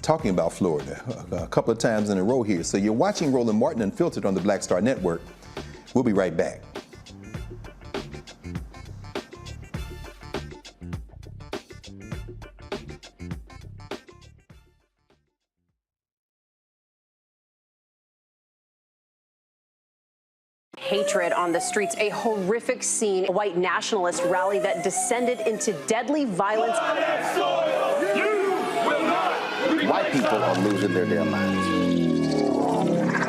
talking about Florida a couple of times in a row here. So you're watching Roland Martin Unfiltered on the Black Star Network. We'll be right back. Hatred on the streets, a horrific scene, a white nationalist rally that descended into deadly violence. White people are losing their damn minds.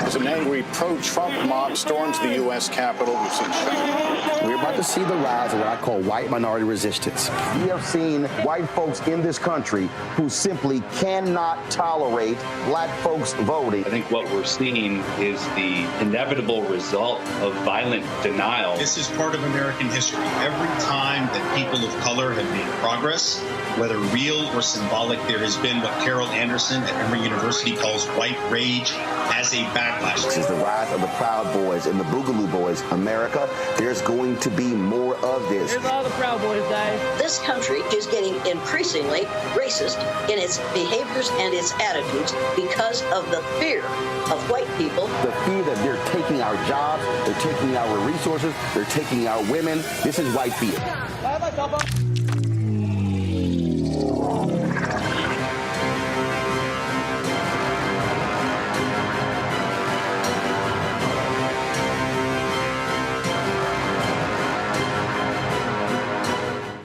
As an angry pro-Trump mob storms the U.S. Capitol, we've seen shooting. We're about to see the rise of what I call white minority resistance. We have seen white folks in this country who simply cannot tolerate Black folks voting. I think what we're seeing is the inevitable result of violent denial. This is part of American history. Every time that people of color have made progress, whether real or symbolic, there has been what Carol Anderson at Emory University calls white rage as a backlash. This is the rise of the Proud Boys and the Boogaloo Boys. America, there's going to be more of this. Here's all the Proud Boys, guys. This country is getting increasingly racist in its behaviors and its attitudes because of the fear of white people. The fear that they're taking our jobs, they're taking our resources, they're taking our women. This is white fear.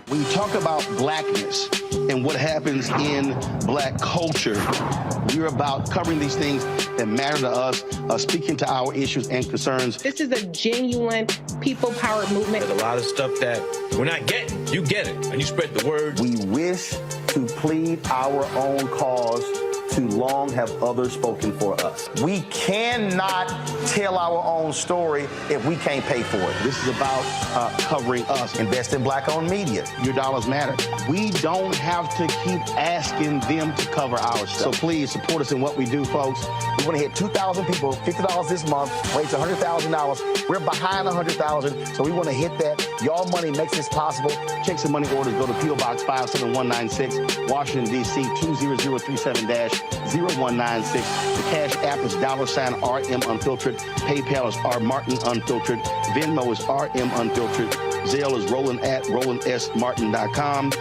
When you talk about blackness and what happens in Black culture, we're about covering these things that matter to us, speaking to our issues and concerns. This is a genuine people-powered movement. There's a lot of stuff that we're not getting. You get it, and you spread the word. We wish to plead our own cause. Too long have others spoken for us. We cannot tell our own story if we can't pay for it. This is about covering us. Invest in Black-owned media. Your dollars matter. We don't have to keep asking them to cover our stuff. So please support us in what we do, folks. We want to hit 2,000 people, $50 this month, raise $100,000. We're behind 100,000, so we want to hit that. Y'all money makes this possible. Checks and money orders go to P.O. Box 57196, Washington, D.C. 20037-0196. The Cash App is $RM Unfiltered. PayPal is R Martin Unfiltered. Venmo is RM Unfiltered. Zelle is Roland at RolandSMartin.com.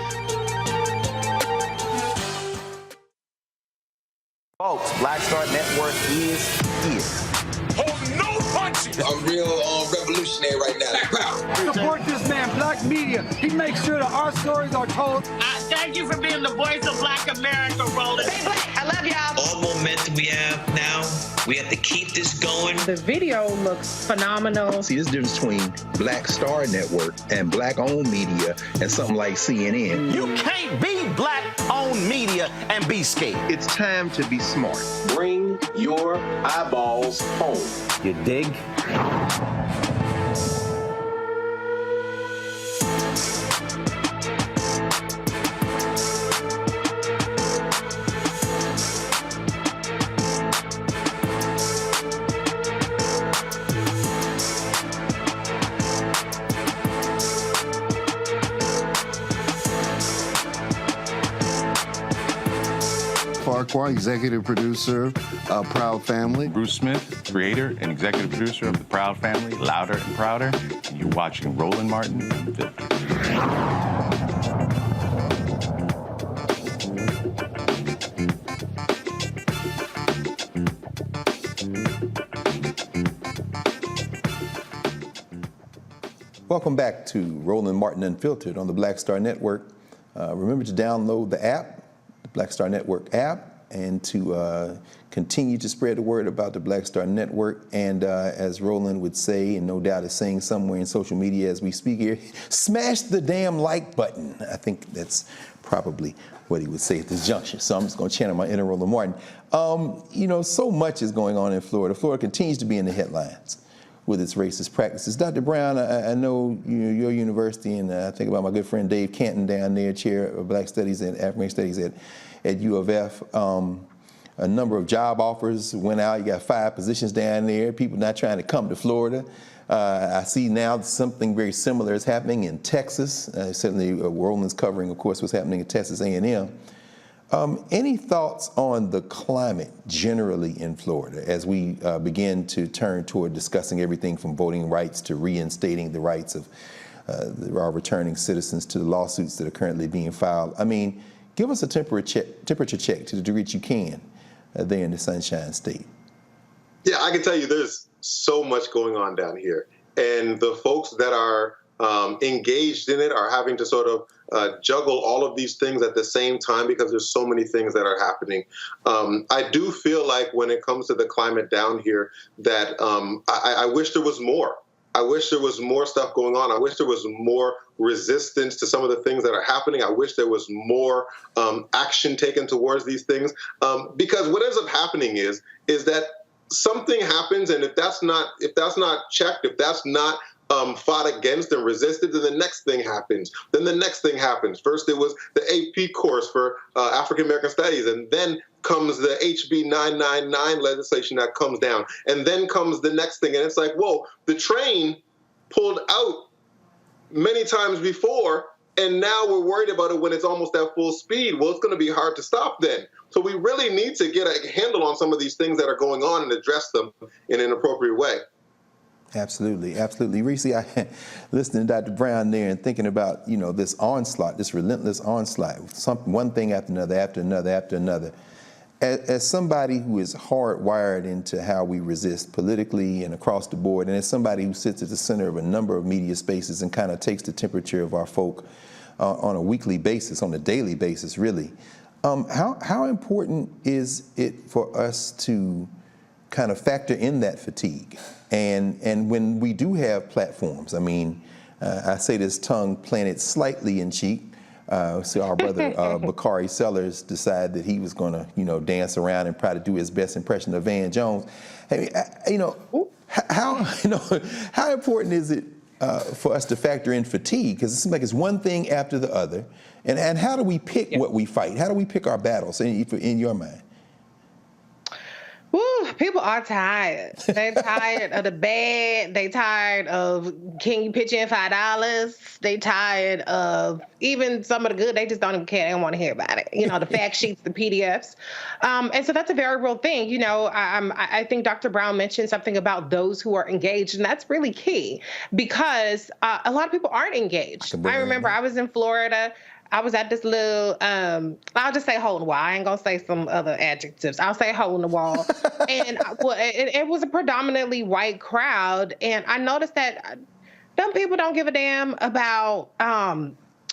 Folks, Black Star Network is here. Oh, no punches! I'm real revolutionary right now. Support this man, Black Media. He makes sure that our stories are told. Thank you for being the voice of Black America, Roland. Hey, Black, I love y'all. All momentum we have now, we have to keep this going. The video looks phenomenal. See, this difference between Black Star Network and Black-owned media and something like CNN. You can't be Black-owned media and be scared. It's time to be smart. Bring your eyeballs home. You dig? Farquhar, executive producer of Proud Family. Bruce Smith, creator and executive producer of The Proud Family, Louder and Prouder. And you're watching Roland Martin Unfiltered. Welcome back to Roland Martin Unfiltered on the Black Star Network. Remember to download the app, the Black Star Network app, and to continue to spread the word about the Black Star Network. And as Roland would say, and no doubt is saying somewhere in social media as we speak here, smash the damn like button. I think that's probably what he would say at this juncture. So I'm just going to channel my inner Roland Martin. You know, so much is going on in Florida. Florida continues to be in the headlines with its racist practices. Dr. Brown, I know your university, and I think about my good friend Dave Canton down there, chair of Black Studies and African Studies at U of F. A number of job offers went out. You got 5 positions down there. People not trying to come to Florida. I see now something very similar is happening in Texas. Certainly, Roland's covering, of course, what's happening in Texas A&M. Any thoughts on the climate generally in Florida as we begin to turn toward discussing everything from voting rights to reinstating the rights of our returning citizens to the lawsuits that are currently being filed? I mean, give us a temperature check to the degree that you can there in the Sunshine State. Yeah, I can tell you there's so much going on down here. And the folks that are engaged in it are having to sort of juggle all of these things at the same time because there's so many things that are happening. I do feel like when it comes to the climate down here that I wish there was more. I wish there was more stuff going on. I wish there was more resistance to some of the things that are happening. I wish there was more action taken towards these things because what ends up happening is that something happens, and if that's not checked, if that's not fought against and resisted, then the next thing happens. Then the next thing happens. First, it was the AP course for African American Studies, and then comes the HB 999 legislation that comes down, and then comes the next thing, and it's like, whoa, the train pulled out many times before, and now we're worried about it when it's almost at full speed. Well, it's going to be hard to stop then. So we really need to get a handle on some of these things that are going on and address them in an appropriate way. Absolutely, absolutely. Reese, I listening to Dr. Brown there and thinking about, you know, this onslaught, this relentless onslaught, one thing after another, after another, after another. As somebody who is hardwired into how we resist politically and across the board, and as somebody who sits at the center of a number of media spaces and kind of takes the temperature of our folk on a weekly basis, on a daily basis, really, how important is it for us to kind of factor in that fatigue? And when we do have platforms, I mean, I say this tongue planted slightly in cheek. So our brother Bakari Sellers decided that he was going to, you know, dance around and try to do his best impression of Van Jones. Hey, you know, how important is it for us to factor in fatigue? Because it seems like it's one thing after the other. And how do we pick what we fight? How do we pick our battles in your mind? Woo, people are tired. They're tired of the bad. They tired of, can you pitch in $5? They tired of even some of the good. They just don't even care. They don't want to hear about it. You know, the fact sheets, the PDFs. And so that's a very real thing. You know, I think Dr. Brown mentioned something about those who are engaged, and that's really key because a lot of people aren't engaged. I remember I was in Florida. I was at this little, I'll just say hole in the wall. I ain't going to say some other adjectives. I'll say hole in the wall. And it was a predominantly white crowd. And I noticed that them people don't give a damn about,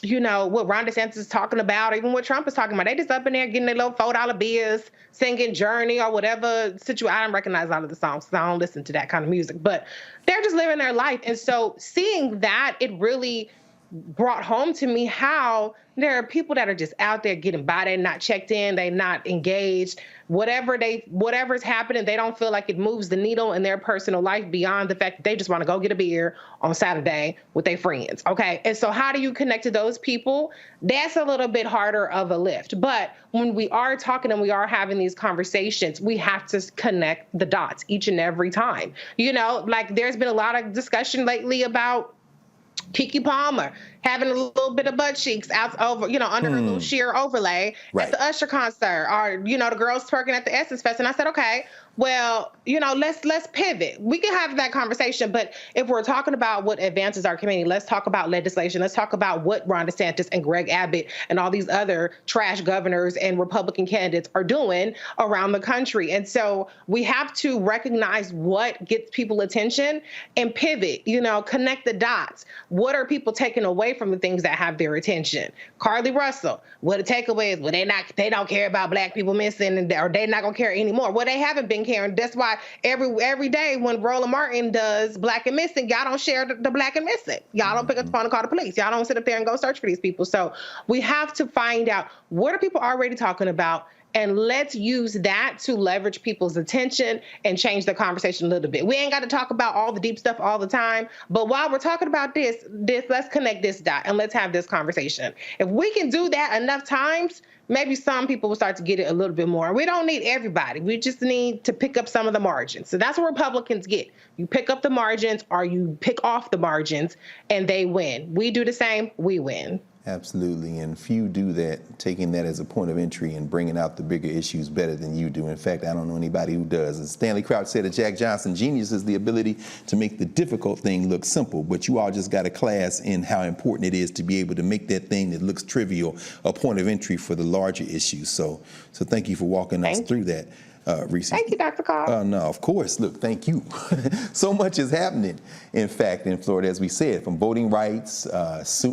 you know, what Ron DeSantis is talking about, or even what Trump is talking about. They just up in there getting their little $4 bills, singing Journey or whatever situation. I don't recognize all of the songs because I don't listen to that kind of music. But they're just living their life. And so seeing that, it really brought home to me how there are people that are just out there getting by. They're not checked in. They're not engaged. Whatever's happening, they don't feel like it moves the needle in their personal life beyond the fact that they just want to go get a beer on Saturday with their friends. Okay. And so how do you connect to those people? That's a little bit harder of a lift. But when we are talking and we are having these conversations, we have to connect the dots each and every time. You know, like there's been a lot of discussion lately about Keke Palmer having a little bit of butt cheeks out over, under her little sheer overlay at the Usher concert, or, the girls twerking at the Essence Fest. And I said, okay, well, let's pivot. We can have that conversation, but if we're talking about what advances our community, let's talk about legislation. Let's talk about what Ron DeSantis and Greg Abbott and all these other trash governors and Republican candidates are doing around the country. And so we have to recognize what gets people attention and pivot, connect the dots. What are people taking away from the things that have their attention? Carly Russell, what the takeaway is, well, they don't care about Black people missing, or they're not gonna care anymore. Well, they haven't been caring. That's why every day when Roland Martin does Black and Missing, y'all don't share the Black and Missing. Y'all don't pick up the phone and call the police. Y'all don't sit up there and go search for these people. So we have to find out, what are people already talking about, and let's use that to leverage people's attention and change the conversation a little bit. We ain't got to talk about all the deep stuff all the time, but while we're talking about this, let's connect this dot and let's have this conversation. If we can do that enough times, maybe some people will start to get it a little bit more. We don't need everybody. We just need to pick up some of the margins. So that's what Republicans get. You pick up the margins, or you pick off the margins, and they win. We do the same, we win. Absolutely, and few do that, taking that as a point of entry and bringing out the bigger issues better than you do. In fact, I don't know anybody who does. As Stanley Crouch said of Jack Johnson, genius is the ability to make the difficult thing look simple, but you all just got a class in how important it is to be able to make that thing that looks trivial a point of entry for the larger issues. So thank you for walking us through that. Reese. Thank you, Dr. Carr. No, of course. Look, thank you. So much is happening, in fact, in Florida, as we said, from voting rights,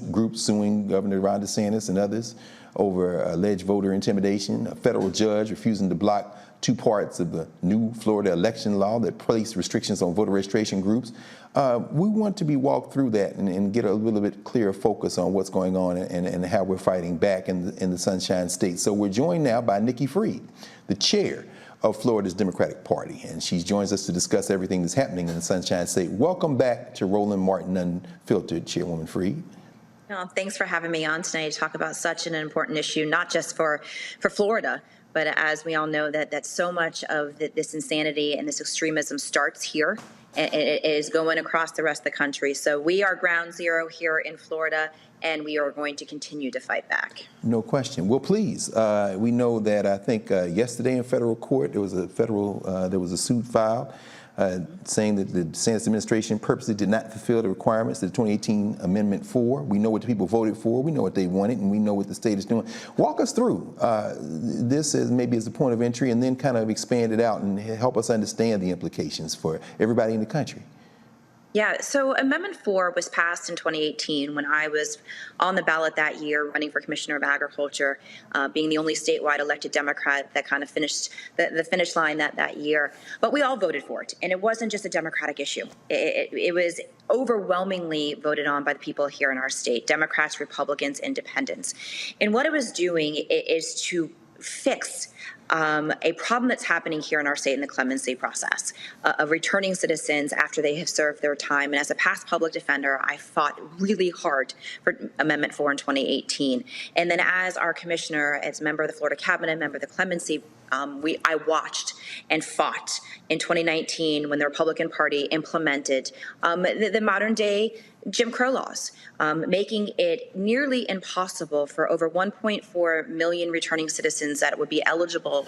groups suing Governor Ron DeSantis and others over alleged voter intimidation, a federal judge refusing to block 2 parts of the new Florida election law that placed restrictions on voter registration groups. We want to be walked through that and get a little bit clearer focus on what's going on and how we're fighting back in the Sunshine State. So we're joined now by Nikki Fried, the chair of Florida's Democratic Party, and she joins us to discuss everything that's happening in the Sunshine State. Welcome back to Roland Martin Unfiltered, Chairwoman Fried. Thanks for having me on tonight to talk about such an important issue, not just for Florida, but as we all know, that so much of this insanity and this extremism starts here and it is going across the rest of the country. So we are ground zero here in Florida, and we are going to continue to fight back. No question. Well, please, we know that I think yesterday in federal court there was a suit filed saying that the DeSantis administration purposely did not fulfill the requirements of the 2018 Amendment 4. We know what the people voted for, we know what they wanted, and we know what the state is doing. Walk us through this as maybe as a point of entry, and then kind of expand it out and help us understand the implications for everybody in the country. Yeah, so Amendment 4 was passed in 2018 when I was on the ballot that year running for Commissioner of Agriculture, being the only statewide elected Democrat that kind of finished the finish line that year. But we all voted for it, and it wasn't just a Democratic issue. It was overwhelmingly voted on by the people here in our state, Democrats, Republicans, Independents. And what it was doing is to fix a problem that's happening here in our state in the clemency process of returning citizens after they have served their time. And as a past public defender, I fought really hard for Amendment 4 in 2018. And then as our commissioner, as a member of the Florida cabinet, member of the clemency, I watched and fought in 2019 when the Republican Party implemented the modern day Jim Crow laws, making it nearly impossible for over 1.4 million returning citizens that would be eligible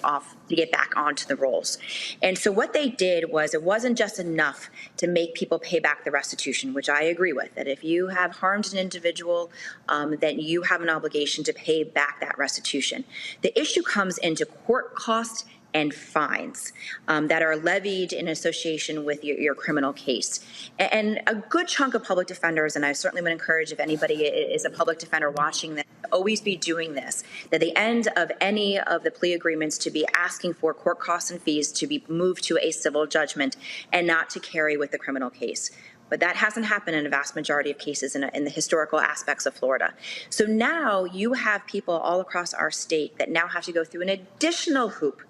to get back onto the rolls. And so what they did was, it wasn't just enough to make people pay back the restitution, which I agree with, that if you have harmed an individual, that you have an obligation to pay back that restitution. The issue comes into court costs and fines that are levied in association with your criminal case. And a good chunk of public defenders, and I certainly would encourage if anybody is a public defender watching this, always be doing this, that the end of any of the plea agreements to be asking for court costs and fees to be moved to a civil judgment and not to carry with the criminal case. But that hasn't happened in a vast majority of cases in the historical aspects of Florida. So now you have people all across our state that now have to go through an additional hoop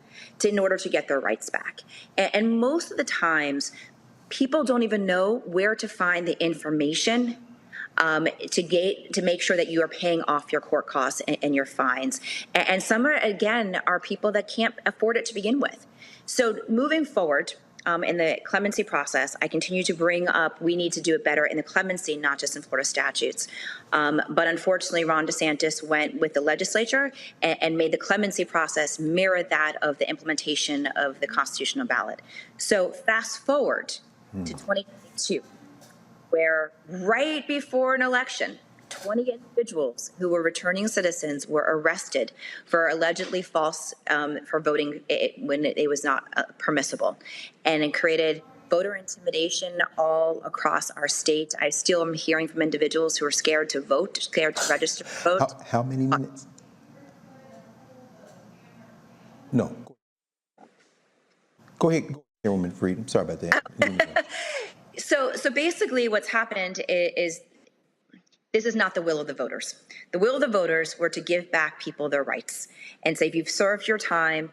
in order to get their rights back. And most of the times, people don't even know where to find the information to make sure that you are paying off your court costs and your fines. And some are people that can't afford it to begin with. So moving forward, in the clemency process, I continue to bring up we need to do it better in the clemency, not just in Florida statutes. But unfortunately, Ron DeSantis went with the legislature and made the clemency process mirror that of the implementation of the constitutional ballot. So fast forward to 2022, where right before an election, 20 individuals who were returning citizens were arrested for allegedly false for voting when it was not permissible, and it created voter intimidation all across our state. I still am hearing from individuals who are scared to vote, scared to register to vote. How many minutes? No. Go ahead, Chairwoman Fried. I'm sorry about that. So basically what's happened is this is not the will of the voters. The will of the voters were to give back people their rights and say, if you've served your time,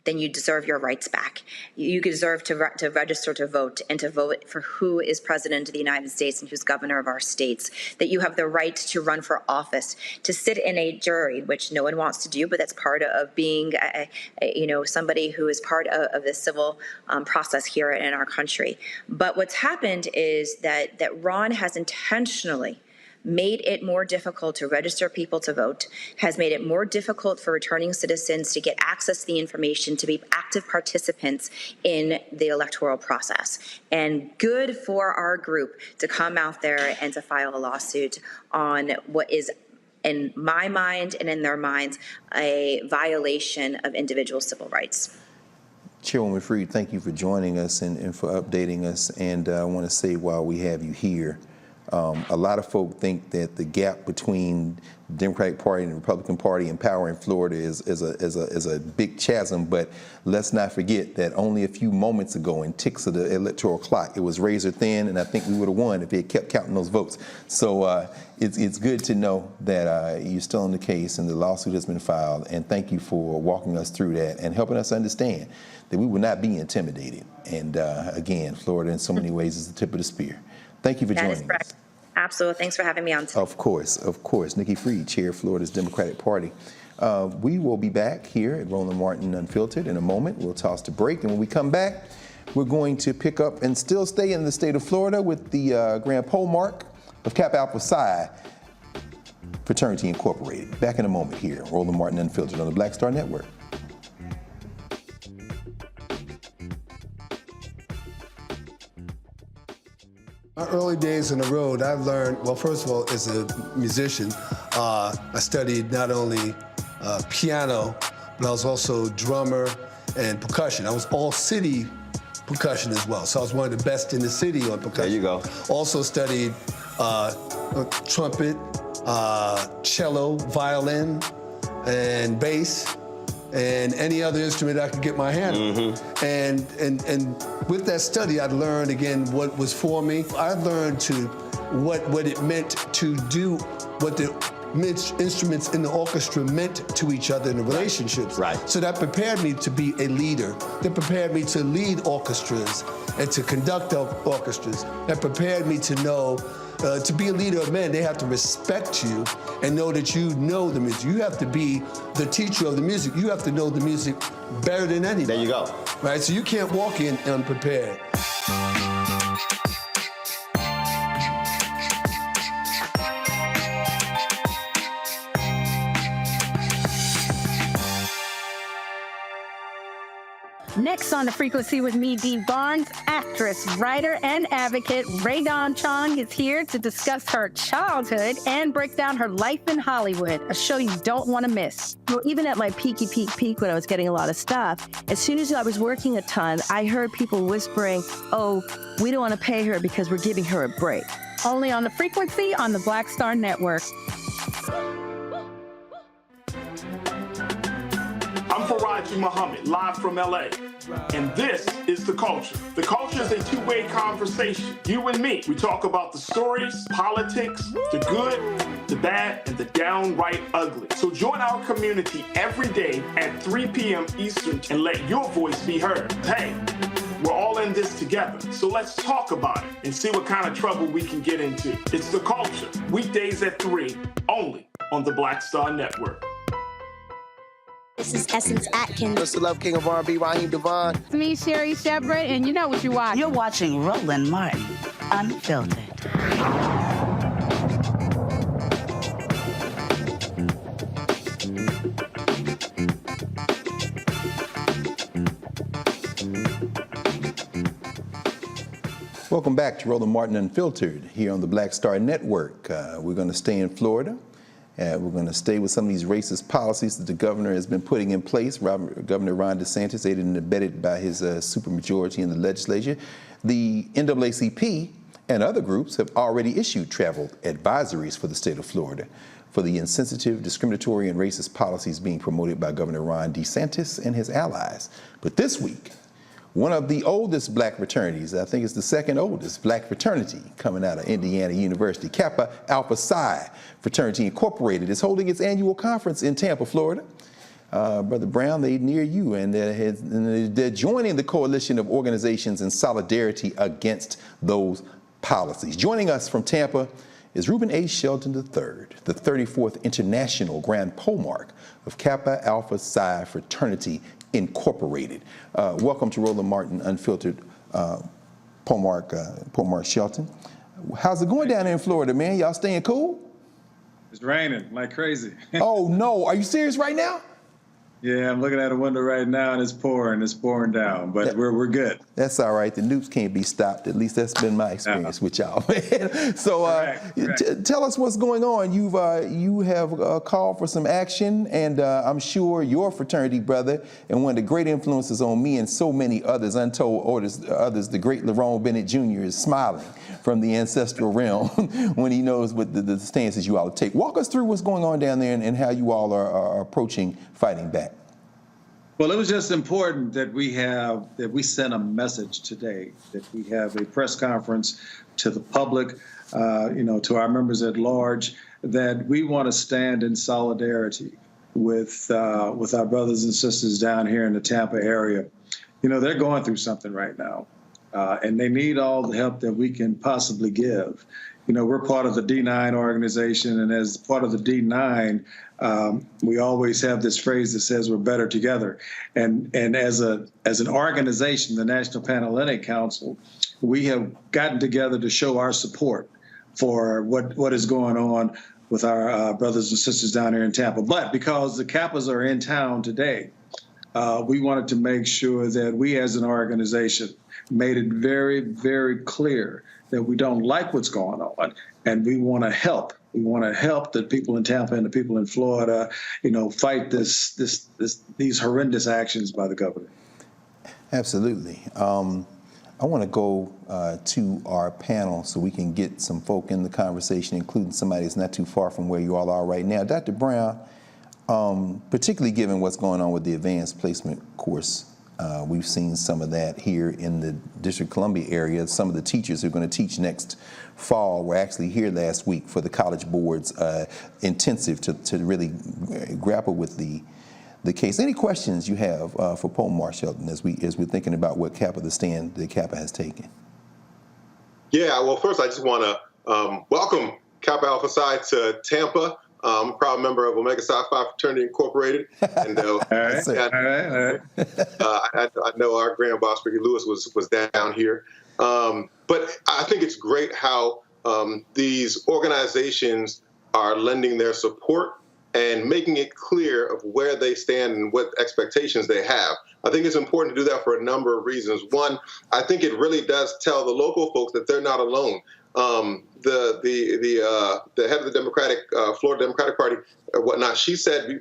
then you deserve your rights back. You deserve to register to vote and to vote for who is president of the United States and who's governor of our states, that you have the right to run for office, to sit in a jury, which no one wants to do, but that's part of being somebody who is part of the civil process here in our country. But what's happened is that Ron has intentionally made it more difficult to register people to vote, has made it more difficult for returning citizens to get access to the information, to be active participants in the electoral process. And good for our group to come out there and to file a lawsuit on what is, in my mind and in their minds, a violation of individual civil rights. Chairwoman Fried, thank you for joining us and for updating us. And I want to say, while we have you here, a lot of folk think that the gap between the Democratic Party and the Republican Party in power in Florida is a big chasm, but let's not forget that only a few moments ago, in ticks of the electoral clock, it was razor thin, and I think we would have won if they had kept counting those votes. So it's good to know that you're still on the case and the lawsuit has been filed, and thank you for walking us through that and helping us understand that we will not be intimidated. And again, Florida in so many ways is the tip of the spear. Thank you for joining us. That is correct. Absolutely. Thanks for having me on today. Of course. Nikki Fried, Chair of Florida's Democratic Party. We will be back here at Roland Martin Unfiltered in a moment. We'll toss the break, and when we come back, we're going to pick up and still stay in the state of Florida with the grand pole mark of Kappa Alpha Psi Fraternity Incorporated. Back in a moment here, Roland Martin Unfiltered on the Black Star Network. My early days on the road, I've learned, well, first of all, as a musician, I studied not only piano, but I was also drummer and percussion. I was all city percussion as well, so I was one of the best in the city on percussion. There you go. Also studied trumpet, cello, violin, and bass, and any other instrument I could get my hand on. And with that study, I'd learned again what was for me. I learned what it meant to do what the instruments in the orchestra meant to each other in the relationships. Right. So that prepared me to be a leader. That prepared me to lead orchestras and to conduct orchestras. That prepared me to know to be a leader of men, they have to respect you and know that you know the music. You have to be the teacher of the music. You have to know the music better than anybody. There you go. Right, so you can't walk in unprepared. Next on The Frequency with me, Dee Barnes, actress, writer, and advocate Redrawn Chong is here to discuss her childhood and break down her life in Hollywood, a show you don't want to miss. Well, even at my peak when I was getting a lot of stuff, as soon as I was working a ton, I heard people whispering, oh, we don't want to pay her because we're giving her a break. Only on The Frequency on the Black Star Network. I'm Faraji Muhammad, live from LA. And this is The Culture. The Culture is a two-way conversation. You and me. We talk about the stories, politics, the good, the bad, and the downright ugly. So join our community every day at 3 p.m. Eastern and let your voice be heard. Hey, we're all in this together. So let's talk about it and see what kind of trouble we can get into. It's The Culture, weekdays at 3, only on the Black Star Network. This is Essence Atkins. Mr. Love King of R&B, Raheem Devon. It's me, Sherry Shepard, and you know what you watch. You're watching Roland Martin, Unfiltered. Welcome back to Roland Martin Unfiltered here on the Black Star Network. We're going to stay in Florida. We're going to stay with some of these racist policies that the governor has been putting in place. Governor Ron DeSantis, aided and abetted by his supermajority in the legislature. The NAACP and other groups have already issued travel advisories for the state of Florida for the insensitive, discriminatory, and racist policies being promoted by Governor Ron DeSantis and his allies. But this week, one of the oldest black fraternities, I think it's the second oldest black fraternity coming out of Indiana University, Kappa Alpha Psi Fraternity Incorporated, is holding its annual conference in Tampa, Florida. Brother Brown, they're near you, and they're joining the coalition of organizations in solidarity against those policies. Joining us from Tampa is Reuben A. Shelton III, the 34th International Grand Polemarch of Kappa Alpha Psi Fraternity Incorporated. Welcome to Roland Martin Unfiltered, Polemarch Shelton. How's it going down there in Florida, man? Y'all staying cool? It's raining like crazy. Oh no, are you serious right now? Yeah, I'm looking at a window right now and it's pouring down, but we're good. That's all right. The nukes can't be stopped. At least that's been my experience with y'all. So tell us what's going on. You have called for some action, and I'm sure your fraternity brother and one of the great influences on me and so many others, untold others, the great Lerone Bennett Jr. is smiling from the ancestral realm when he knows what the stances you all take. Walk us through what's going on down there and how you all are approaching fighting back. Well, it was just important that we send a message today, that we have a press conference to the public, to our members at large, that we want to stand in solidarity with our brothers and sisters down here in the Tampa area. You know, they're going through something right now, and they need all the help that we can possibly give. You know, we're part of the D9 organization, and as part of the D9, we always have this phrase that says we're better together. And as an organization, the National Panhellenic Council, we have gotten together to show our support for what is going on with our brothers and sisters down here in Tampa. But because the Kappas are in town today, we wanted to make sure that we as an organization made it very, very clear that we don't like what's going on, and we want to help. We want to help the people in Tampa and the people in Florida, fight these horrendous actions by the governor. Absolutely. I want to go to our panel so we can get some folk in the conversation, including somebody that's not too far from where you all are right now. Dr. Brown, particularly given what's going on with the advanced placement course, we've seen some of that here in the District of Columbia area. Some of the teachers who are going to teach next fall were actually here last week for the College Board's intensive to really grapple with the case. Any questions you have for Polemarch Shelton as we're thinking about what the stand that Kappa has taken? Yeah, well, first I just want to welcome Kappa Alpha Psi to Tampa. I'm a proud member of Omega Psi Phi Fraternity Incorporated, and all right. I know our grand boss Ricky Lewis was down here, but I think it's great how these organizations are lending their support and making it clear of where they stand and what expectations they have. I think it's important to do that for a number of reasons. One, I think it really does tell the local folks that they're not alone. The head of the Florida Democratic Party or whatnot, she said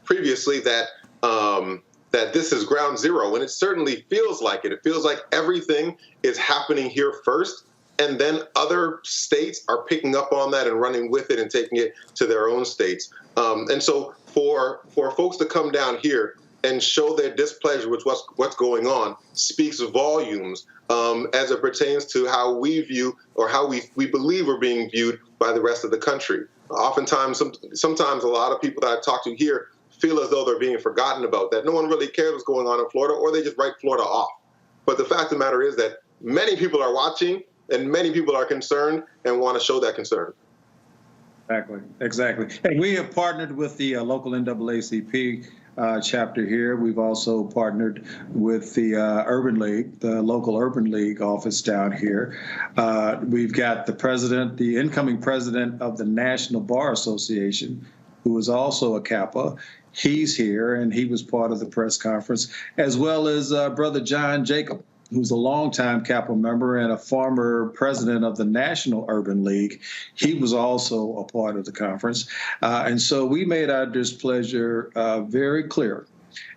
previously that that this is ground zero, and it certainly feels like it. It feels like everything is happening here first, and then other states are picking up on that and running with it and taking it to their own states. And so for folks to come down here and show their displeasure with what's going on speaks volumes as it pertains to how we view or how we believe we're being viewed by the rest of the country. Oftentimes, sometimes a lot of people that I've talked to here feel as though they're being forgotten about, that no one really cares what's going on in Florida, or they just write Florida off. But the fact of the matter is that many people are watching and many people are concerned and want to show that concern. Exactly. And we have partnered with the local NAACP chapter here. We've also partnered with the Urban League, the local Urban League office down here. We've got the incoming president of the National Bar Association, who is also a Kappa. He's here, and he was part of the press conference, as well as Brother John Jacob, who's a longtime Kappa member and a former president of the National Urban League. He was also a part of the conference. And so we made our displeasure very clear.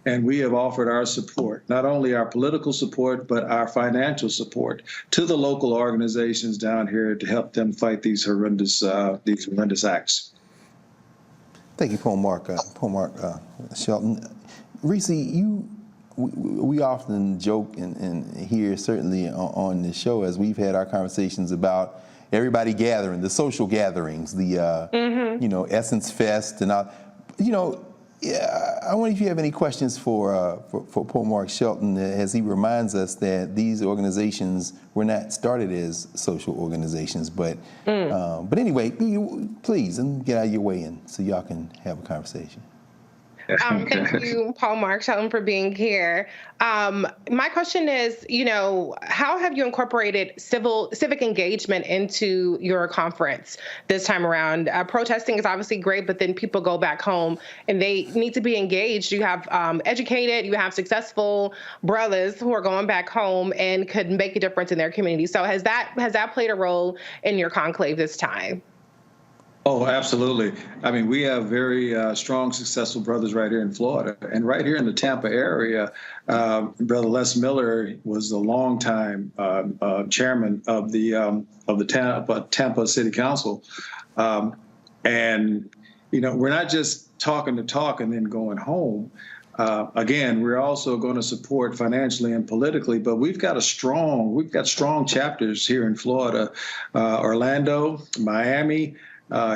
And we have offered our support, not only our political support, but our financial support to the local organizations down here to help them fight these horrendous acts. Thank you, Paul Mark Shelton. Reese, we often joke and hear, certainly on the show, as we've had our conversations about everybody gathering, the social gatherings, the Essence Fest, and all. I wonder if you have any questions for Paul Mark Shelton as he reminds us that these organizations were not started as social organizations, but anyway, please get out of your way so y'all can have a conversation. Thank you, Paul Mark Shelton, for being here. My question is, how have you incorporated civic engagement into your conference this time around? Protesting is obviously great, but then people go back home and they need to be engaged. You have educated, you have successful brothers who are going back home and could make a difference in their community. So has that played a role in your conclave this time? Oh, absolutely. I mean, we have very strong, successful brothers right here in Florida. And right here in the Tampa area, Brother Les Miller was the longtime chairman of the Tampa City Council. And, we're not just talking the talk and then going home. Again, we're also going to support financially and politically, but we've got strong chapters here in Florida, Orlando, Miami,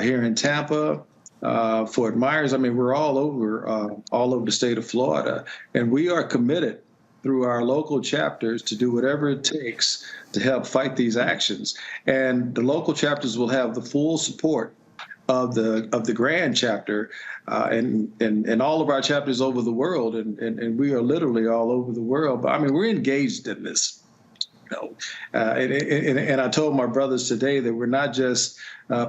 here in Tampa, Fort Myers. I mean, we're all over the state of Florida, and we are committed through our local chapters to do whatever it takes to help fight these actions. And the local chapters will have the full support of the grand chapter and all of our chapters over the world, and we are literally all over the world. But I mean, we're engaged in this. And I told my brothers today that we're not just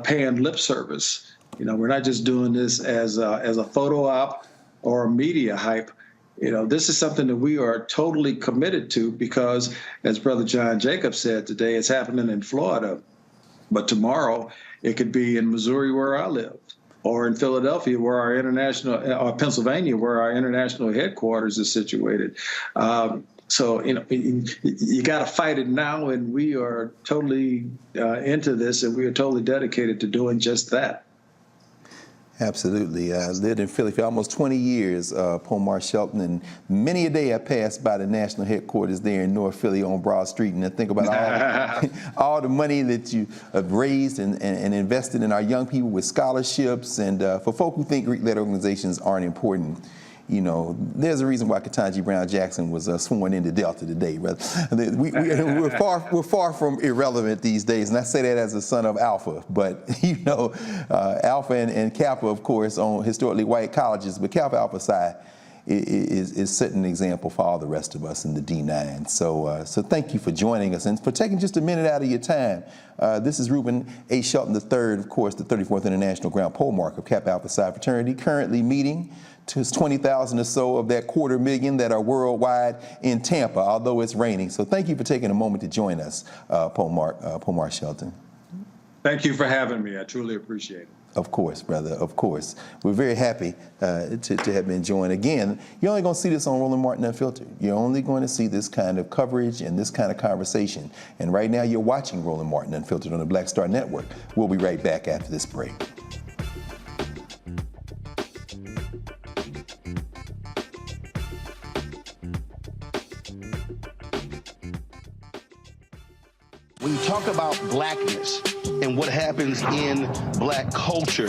paying lip service. We're not just doing this as a photo op or a media hype. This is something that we are totally committed to because, as Brother John Jacob said today, it's happening in Florida. But tomorrow it could be in Missouri, where I live, or in Philadelphia, where our or Pennsylvania, where our international headquarters is situated. So, you got to fight it now, and we are totally into this, and we are totally dedicated to doing just that. Absolutely. I lived in Philly for almost 20 years, Paul Mark Shelton, and many a day I passed by the national headquarters there in North Philly on Broad Street, and I think about all the money that you have raised and invested in our young people with scholarships, and for folk who think Greek-led organizations aren't important. There's a reason why Ketanji Brown Jackson was sworn into Delta today. We're far from irrelevant these days, and I say that as a son of Alpha. But Alpha and Kappa, of course, on historically white colleges, but Kappa Alpha Psi is setting an example for all the rest of us in the D9. So thank you for joining us and for taking just a minute out of your time. This is Reuben A. Shelton III, of course, the 34th International Ground Pole Mark of Kappa Alpha Psi fraternity, currently meeting to 20,000 or so of that 250,000 that are worldwide in Tampa, although it's raining. So thank you for taking a moment to join us, Paul Mark Shelton. Thank you for having me. I truly appreciate it. Of course, brother, of course. We're very happy to have been joined. Again, you're only going to see this on Roland Martin Unfiltered. You're only going to see this kind of coverage and this kind of conversation. And right now you're watching Roland Martin Unfiltered on the Black Star Network. We'll be right back after this break. When you talk about blackness and what happens in black culture,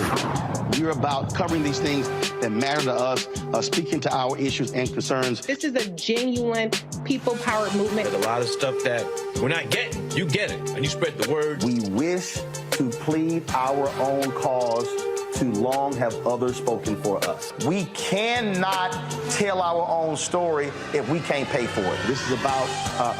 we're about covering these things that matter to us, speaking to our issues and concerns. This is a genuine people-powered movement. There's a lot of stuff that we're not getting. You get it, and you spread the word. We wish to plead our own cause to long have others spoken for us. We cannot tell our own story if we can't pay for it. This is about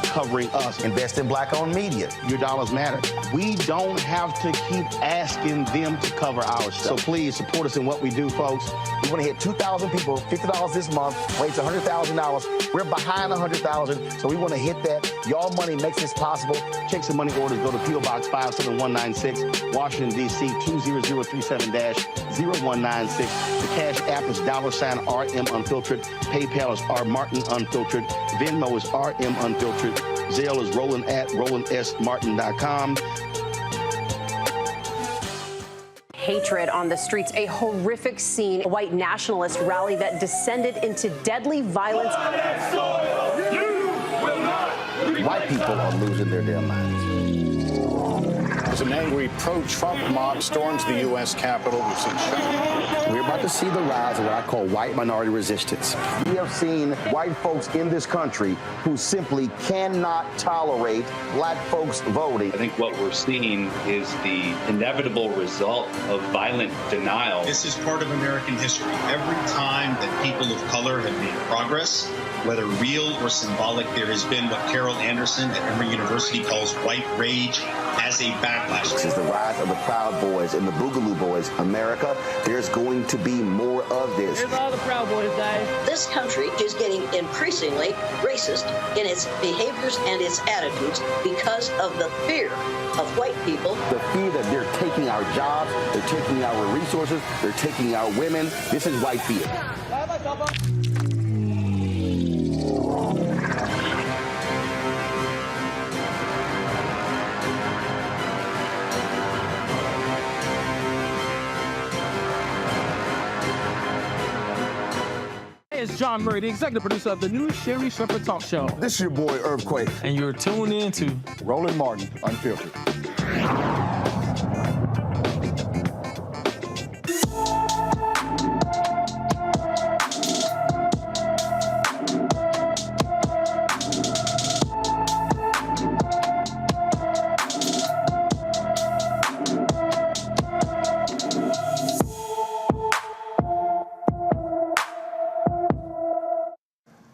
covering us. Invest in black-owned media. Your dollars matter. We don't have to keep asking them to cover our stuff. So please support us in what we do, folks. We want to hit 2,000 people, $50 this month, raise $100,000. We're behind 100,000, so we want to hit that. Y'all money makes this possible. Check some money orders. Go to P.O. Box 57196, Washington, D.C. 20037-0196. The Cash App is $RM Unfiltered. PayPal is R Martin Unfiltered. Venmo is RM Unfiltered. Zelle is roland@rolandsmartin.com. Hatred on the streets, a horrific scene, a white nationalist rally that descended into deadly violence. White people are losing their damn minds. As an angry pro-Trump mob storms the U.S. Capitol, we've seen shooting. We're about to see the rise of what I call white minority resistance. We have seen white folks in this country who simply cannot tolerate black folks voting. I think what we're seeing is the inevitable result of violent denial. This is part of American history. Every time that people of color have made progress, whether real or symbolic, there has been what Carol Anderson at Emory University calls white rage as a backlash. This is the rise of the Proud Boys and the Boogaloo Boys. America, there's going to be more of this. Here's all the Proud Boys, guys. This country is getting increasingly racist in its behaviors and its attitudes because of the fear of white people. The fear that they're taking our jobs, they're taking our resources, they're taking our women. This is white fear. It's John Murray, the executive producer of the new Sherry Shepherd Talk Show. This is your boy, Earthquake. And you're tuned in to Roland Martin, Unfiltered.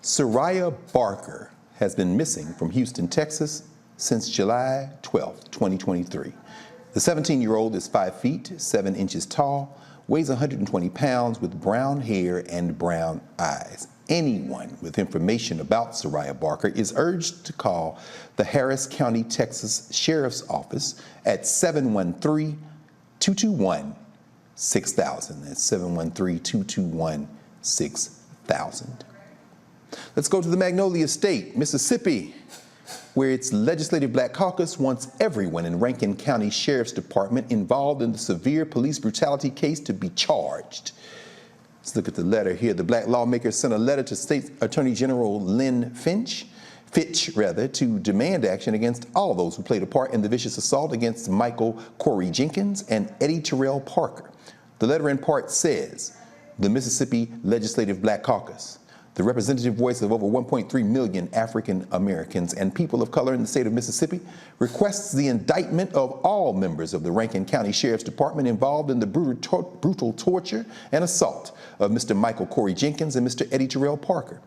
Soraya Barker has been missing from Houston, Texas since July 12, 2023. The 17-year-old is 5 feet, 7 inches tall, weighs 120 pounds with brown hair and brown eyes. Anyone with information about Soraya Barker is urged to call the Harris County, Texas Sheriff's Office at 713-221-6000. That's 713-221-6000. Let's go to the Magnolia State, Mississippi, where its Legislative Black Caucus wants everyone in Rankin County Sheriff's Department involved in the severe police brutality case to be charged. Let's look at the letter here. The black lawmakers sent a letter to State Attorney General Lynn Fitch, to demand action against all those who played a part in the vicious assault against Michael Corey Jenkins and Eddie Terrell Parker. The letter in part says, the Mississippi Legislative Black Caucus, the representative voice of over 1.3 million African Americans and people of color in the state of Mississippi, requests the indictment of all members of the Rankin County Sheriff's Department involved in the brutal torture and assault of Mr. Michael Corey Jenkins and Mr. Eddie Terrell Parker.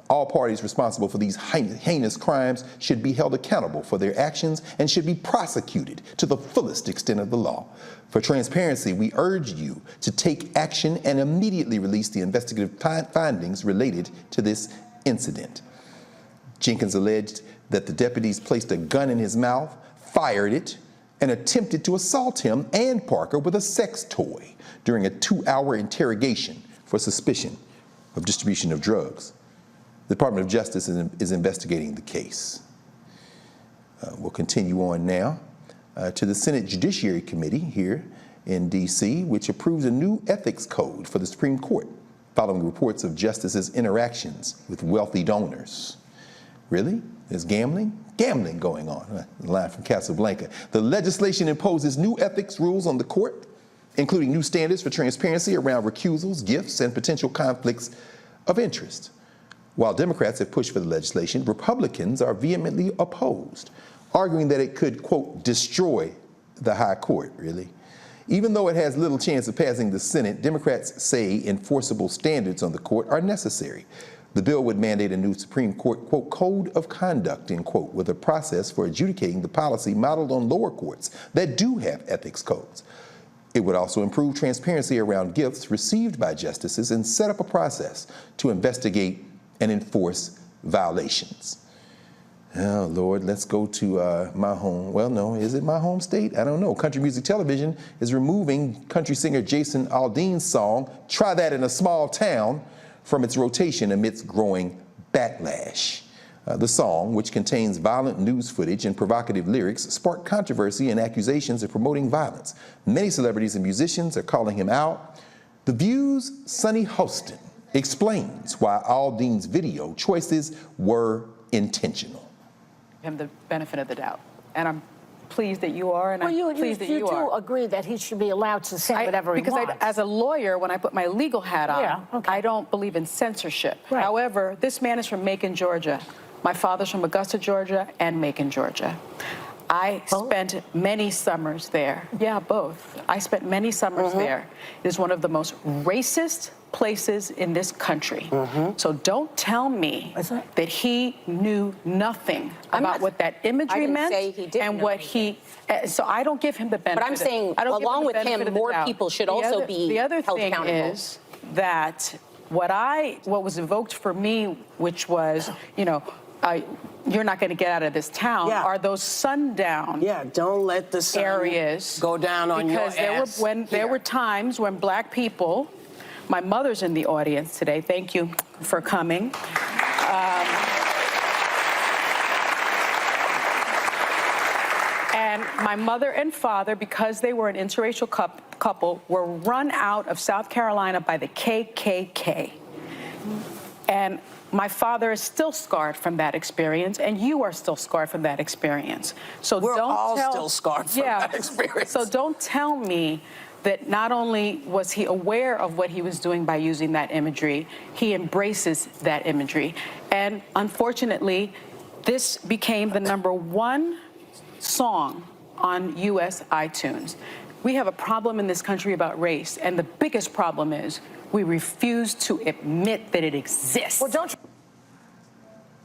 All parties responsible for these heinous crimes should be held accountable for their actions and should be prosecuted to the fullest extent of the law. For transparency, we urge you to take action and immediately release the investigative findings related to this incident. Jenkins alleged that the deputies placed a gun in his mouth, fired it, and attempted to assault him and Parker with a sex toy during a 2-hour interrogation for suspicion of distribution of drugs. The Department of Justice is investigating the case. We'll continue on now to the Senate Judiciary Committee here in D.C., which approves a new ethics code for the Supreme Court following reports of justices' interactions with wealthy donors. Really? There's gambling? Gambling going on. The line from Casablanca. The legislation imposes new ethics rules on the court, including new standards for transparency around recusals, gifts, and potential conflicts of interest. While Democrats have pushed for the legislation, Republicans are vehemently opposed, arguing that it could, quote, destroy the high court, really. Even though it has little chance of passing the Senate, Democrats say enforceable standards on the court are necessary. The bill would mandate a new Supreme Court, quote, code of conduct, end quote, with a process for adjudicating the policy modeled on lower courts that do have ethics codes. It would also improve transparency around gifts received by justices and set up a process to investigate and enforce violations. Oh, Lord, let's go to my home. Well, no, is it my home state? I don't know. Country Music Television is removing country singer Jason Aldean's song, Try That in a Small Town, from its rotation amidst growing backlash. The song, which contains violent news footage and provocative lyrics, sparked controversy and accusations of promoting violence. Many celebrities and musicians are calling him out. The View's Sunny Hostin explains why Aldean's video choices were intentional. Him the benefit of the doubt, and I'm pleased that you are, and I'm pleased that you are. You do agree that he should be allowed to say whatever he wants. Because as a lawyer, when I put my legal hat on, I don't believe in censorship. Right. However, this man is from Macon, Georgia. My father's from Augusta, Georgia, and Macon, Georgia. I spent many summers there. Yeah, both. I spent many summers there. It is one of the most racist places in this country. So don't tell me that he knew nothing about what that imagery meant and what he. So I don't give him the benefit. But I'm saying, along with him, more people should also be held accountable. The other thing is that what was evoked for me, which was, you're not going to get out of this town, are those sundown don't let the sun areas go down on your ass. Because there were times when black people, my mother's in the audience today, thank you for coming. And my mother and father, because they were an interracial couple, were run out of South Carolina by the KKK. And my father is still scarred from that experience, and you are still scarred from that experience. So we're all still scarred from that experience. So don't tell me that not only was he aware of what he was doing by using that imagery, he embraces that imagery. And unfortunately, this became the #1 song on US iTunes. We have a problem in this country about race, and the biggest problem is we refuse to admit that it exists. Well, don't you?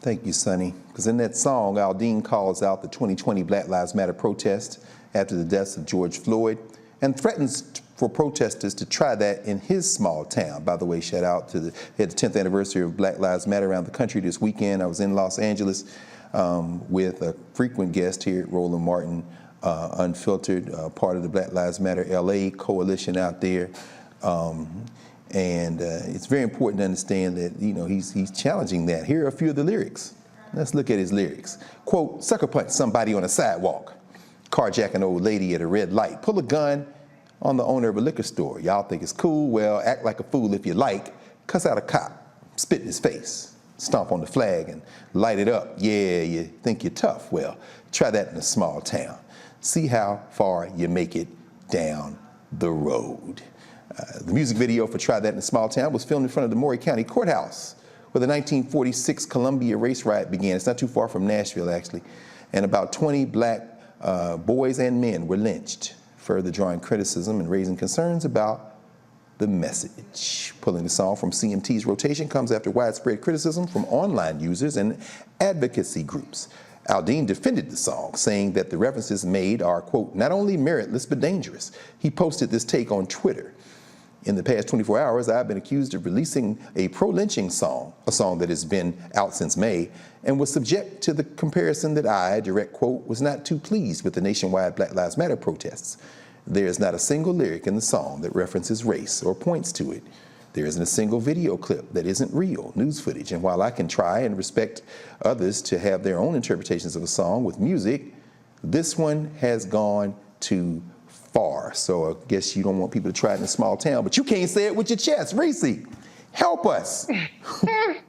Thank you, Sonny. Because in that song, Aldean calls out the 2020 Black Lives Matter protest after the deaths of George Floyd and threatens for protesters to try that in his small town. By the way, shout out to the 10th anniversary of Black Lives Matter around the country this weekend. I was in Los Angeles with a frequent guest here at Roland Martin Unfiltered, part of the Black Lives Matter LA coalition out there. And it's very important to understand that, he's challenging that. Here are a few of the lyrics. Let's look at his lyrics. Quote, sucker punch somebody on a sidewalk, carjack an old lady at a red light, pull a gun on the owner of a liquor store. Y'all think it's cool? Well, act like a fool if you like. Cuss out a cop, spit in his face, stomp on the flag and light it up. Yeah, you think you're tough. Well, try that in a small town. See how far you make it down the road. The music video for Try That in a Small Town was filmed in front of the Maury County Courthouse, where the 1946 Columbia race riot began. It's not too far from Nashville, actually. And about 20 black boys and men were lynched, further drawing criticism and raising concerns about the message. Pulling the song from CMT's rotation comes after widespread criticism from online users and advocacy groups. Aldean defended the song, saying that the references made are, quote, not only meritless but dangerous. He posted this take on Twitter. In the past 24 hours, I've been accused of releasing a pro-lynching song, a song that has been out since May, and was subject to the comparison that I, direct quote, was not too pleased with the nationwide Black Lives Matter protests. There is not a single lyric in the song that references race or points to it. There isn't a single video clip that isn't real news footage. And while I can try and respect others to have their own interpretations of a song with music, this one has gone too far. So I guess you don't want people to try it in a small town, but you can't say it with your chest. Reese, help us.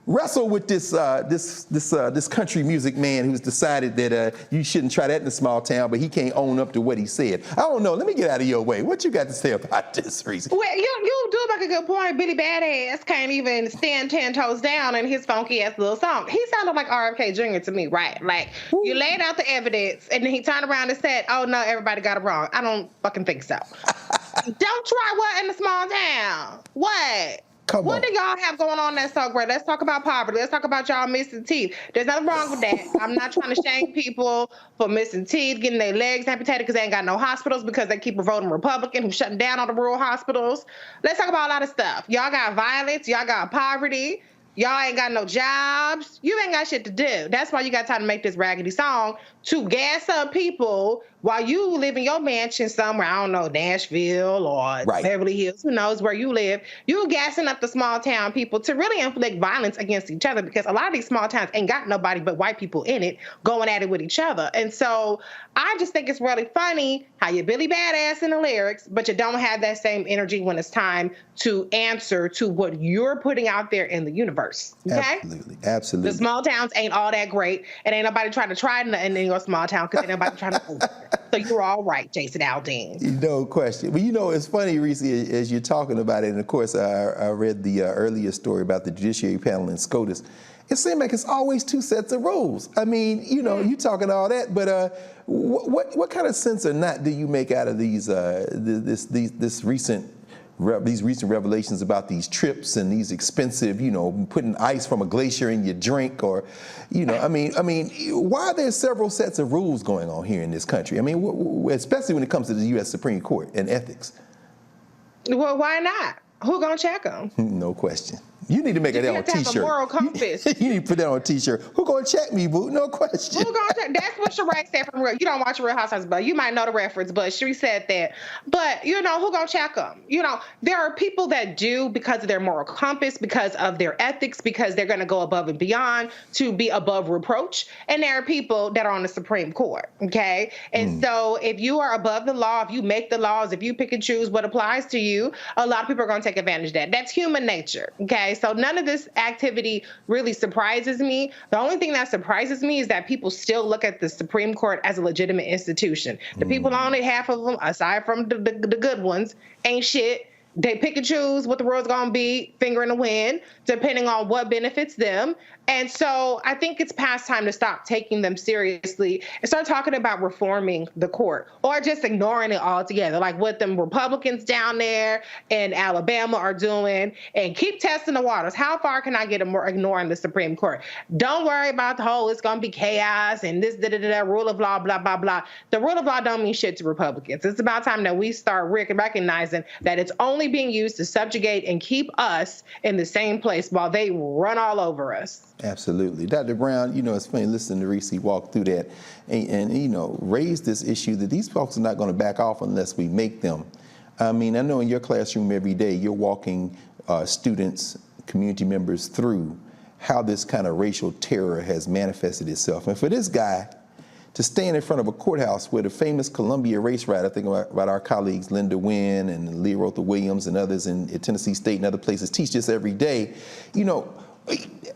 Wrestle with this country music man who's decided that you shouldn't try that in a small town, but he can't own up to what he said. I don't know. Let me get out of your way. What you got to say about this, Reese? Well, you do make a good point. Billy Badass can't even stand 10 toes down in his funky ass little song. He sounded like RFK Jr. to me, right? Like, you laid out the evidence, and then he turned around and said, oh, no, everybody got it wrong. I don't fucking think so. Don't try what in the small town? What? What do y'all have going on that's so great? Let's talk about poverty. Let's talk about y'all missing teeth. There's nothing wrong with that. I'm not trying to shame people for missing teeth, getting their legs amputated because they ain't got no hospitals because they keep voting Republican who's shutting down all the rural hospitals. Let's talk about a lot of stuff. Y'all got violence. Y'all got poverty. Y'all ain't got no jobs. You ain't got shit to do. That's why you got time to make this raggedy song to gas up people while you live in your mansion somewhere, I don't know, Nashville or Beverly Hills, who knows where you live. You gassing up the small town people to really inflict violence against each other because a lot of these small towns ain't got nobody but white people in it going at it with each other. And so I just think it's really funny how you're Billy Badass in the lyrics, but you don't have that same energy when it's time to answer to what you're putting out there in the universe. Okay? Absolutely. The small towns ain't all that great, and ain't nobody trying to try it in your small town because ain't nobody trying to move it. So you're all right, Jason Aldean. No question. But it's funny, Reese, as you're talking about it, and of course I read the earlier story about the Judiciary Panel in SCOTUS. It seems like it's always two sets of rules. I mean, you talking all that, but what kind of sense or not do you make out of these these recent revelations about these trips and these expensive, putting ice from a glacier in your drink, or, I mean, why are there several sets of rules going on here in this country? I mean, especially when it comes to the U.S. Supreme Court and ethics. Well, why not? Who gonna check them? No question. You need to make that on a T-shirt. Have a moral compass. You need to put that on a T-shirt. Who gonna check me, boo? No question. Who gonna check? That's what Sheree said from Real. You don't watch Real Housewives, but you might know the reference. But she said that. But who gonna check them? There are people that do because of their moral compass, because of their ethics, because they're gonna go above and beyond to be above reproach. And there are people that are on the Supreme Court. Okay, and so if you are above the law, if you make the laws, if you pick and choose what applies to you, a lot of people are gonna take advantage of that. That's human nature. Okay. So none of this activity really surprises me. The only thing that surprises me is that people still look at the Supreme Court as a legitimate institution. The people on it, half of them, aside from the good ones, ain't shit. They pick and choose what the world's going to be, finger in the wind, depending on what benefits them. And so I think it's past time to stop taking them seriously and start talking about reforming the court or just ignoring it altogether, like what them Republicans down there in Alabama are doing, and keep testing the waters. How far can I get ignoring the Supreme Court? Don't worry about the whole it's going to be chaos and this, rule of law, blah, blah, blah. The rule of law don't mean shit to Republicans. It's about time that we start recognizing that it's only being used to subjugate and keep us in the same place while they run all over us. Absolutely. Dr. Brown, it's funny listening to Reese walk through that and raise this issue that these folks are not going to back off unless we make them. I mean, I know in your classroom every day you're walking students, community members through how this kind of racial terror has manifested itself. And for this guy to stand in front of a courthouse where the famous Columbia race rioter, I think about our colleagues Linda Wynn and Learotha Williams and others in Tennessee State and other places teach this every day,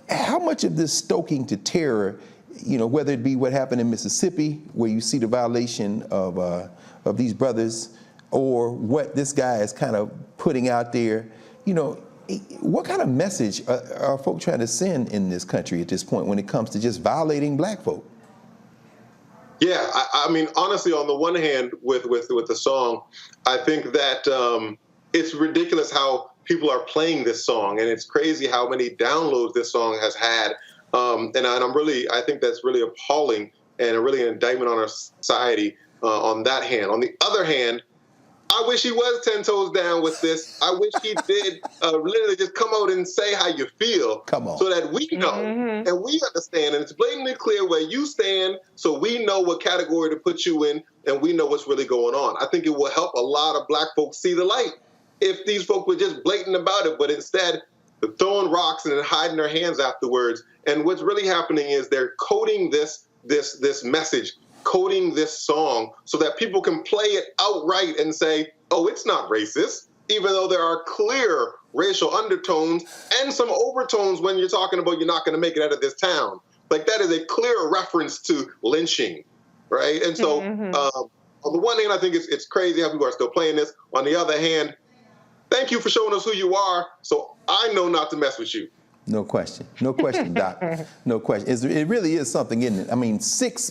how much of this stoking to terror, whether it be what happened in Mississippi, where you see the violation of these brothers, or what this guy is kind of putting out there, what kind of message are folk trying to send in this country at this point when it comes to just violating black folk? Yeah, I mean, honestly, on the one hand, with the song, I think that it's ridiculous how people are playing this song, and it's crazy how many downloads this song has had. And I think that's really appalling and really an indictment on our society on that hand. On the other hand, I wish he was 10 toes down with this. I wish he did literally just come out and say how you feel. Come on. So that we know and we understand. And it's blatantly clear where you stand so we know what category to put you in and we know what's really going on. I think it will help a lot of black folks see the light if these folks were just blatant about it, but instead they're throwing rocks and then hiding their hands afterwards. And what's really happening is they're coding this message, coding this song so that people can play it outright and say, oh, it's not racist, even though there are clear racial undertones and some overtones when you're talking about you're not going to make it out of this town. Like that is a clear reference to lynching, right? And so on the one hand, I think it's crazy how people are still playing this. On the other hand, thank you for showing us who you are, so I know not to mess with you. No question. No question, Doc. No question. It really is something, isn't it? I mean,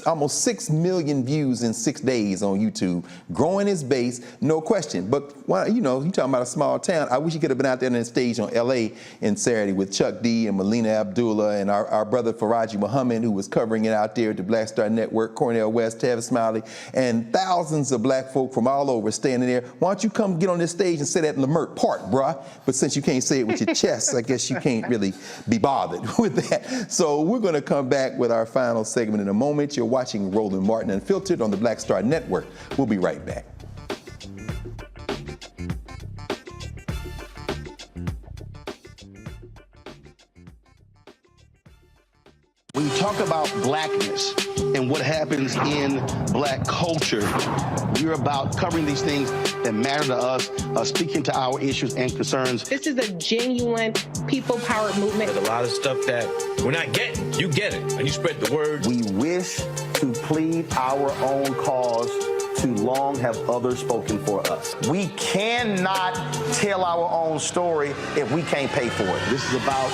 almost 6 million views in 6 days on YouTube, growing his base, no question. But, you know, you're talking about a small town. I wish you could have been out there on the stage on LA in Saturday with Chuck D and Melina Abdullah and our brother Faraji Muhammad, who was covering it out there at the Black Star Network, Cornel West, Tavis Smiley, and thousands of black folk from all over standing there. Why don't you come get on this stage and say that in Lamert Park, bruh? But since you can't say it with your chest, I guess you can't really be bothered with that. So we're going to come back with our final segment in a moment. You're watching Roland Martin Unfiltered on the Black Star Network. We'll be right back. When you talk about blackness and what happens in black culture, we're about covering these things that matter to us, speaking to our issues and concerns. This is a genuine people-powered movement. There's a lot of stuff that we're not getting. You get it, and you spread the word. We wish to plead our own cause. Too long have others spoken for us. We cannot tell our own story if we can't pay for it. This is about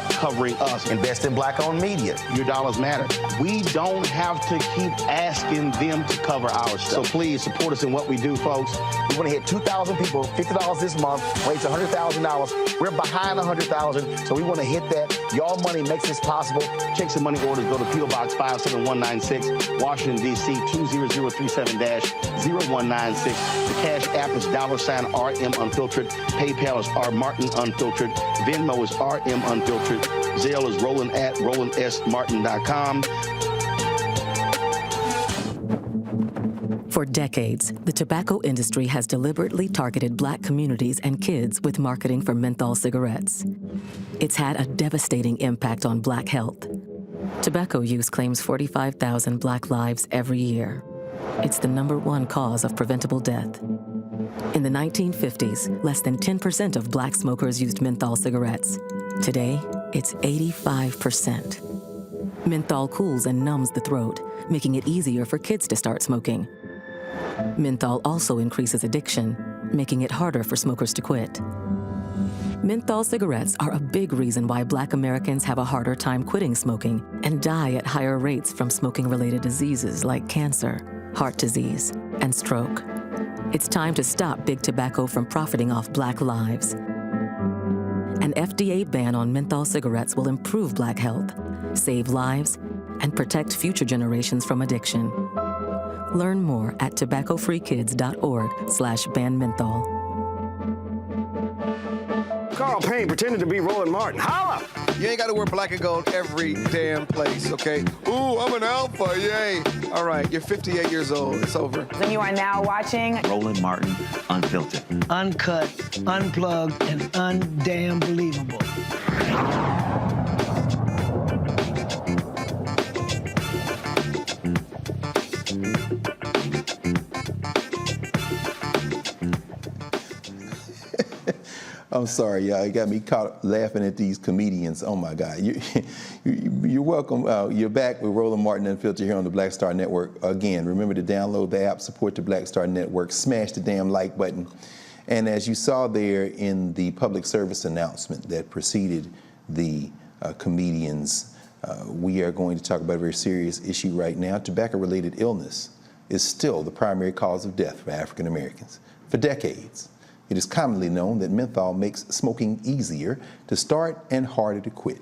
covering us. Invest in black-owned media. Your dollars matter. We don't have to keep asking them to cover our stuff. So please support us in what we do, folks. We want to hit 2,000 people, $50 this month, raise $100,000. We're behind 100,000, so we want to hit that. Y'all money makes this possible. Checks and money orders go to P.O. Box 57196, Washington, D.C. 20037-0196. The Cash App is $RM Unfiltered. PayPal is R Martin Unfiltered. Venmo is RM Unfiltered. Zelle is roland@rolandsmartin.com. For decades, the tobacco industry has deliberately targeted black communities and kids with marketing for menthol cigarettes. It's had a devastating impact on black health. Tobacco use claims 45,000 black lives every year. It's the #1 cause of preventable death. In the 1950s, less than 10% of black smokers used menthol cigarettes. Today, it's 85%. Menthol cools and numbs the throat, making it easier for kids to start smoking. Menthol also increases addiction, making it harder for smokers to quit. Menthol cigarettes are a big reason why black Americans have a harder time quitting smoking and die at higher rates from smoking-related diseases like cancer, heart disease, and stroke. It's time to stop big tobacco from profiting off black lives. An FDA ban on menthol cigarettes will improve black health, save lives, and protect future generations from addiction. Learn more at tobaccofreekids.org/ban menthol. Carl Payne pretending to be Roland Martin. Holla! You ain't got to wear black and gold every damn place, okay? Ooh, I'm an alpha, yay. All right, you're 58 years old. It's over. And you are now watching Roland Martin Unfiltered. Uncut, unplugged, and undamn believable. I'm sorry, y'all. You got me caught laughing at these comedians. Oh, my God. You're welcome. You're back with Roland Martin Unfiltered here on the Black Star Network. Again, remember to download the app, support the Black Star Network, smash the damn like button. And as you saw there in the public service announcement that preceded the comedians, we are going to talk about a very serious issue right now. Tobacco-related illness is still the primary cause of death for African Americans. For decades, it is commonly known that menthol makes smoking easier to start and harder to quit.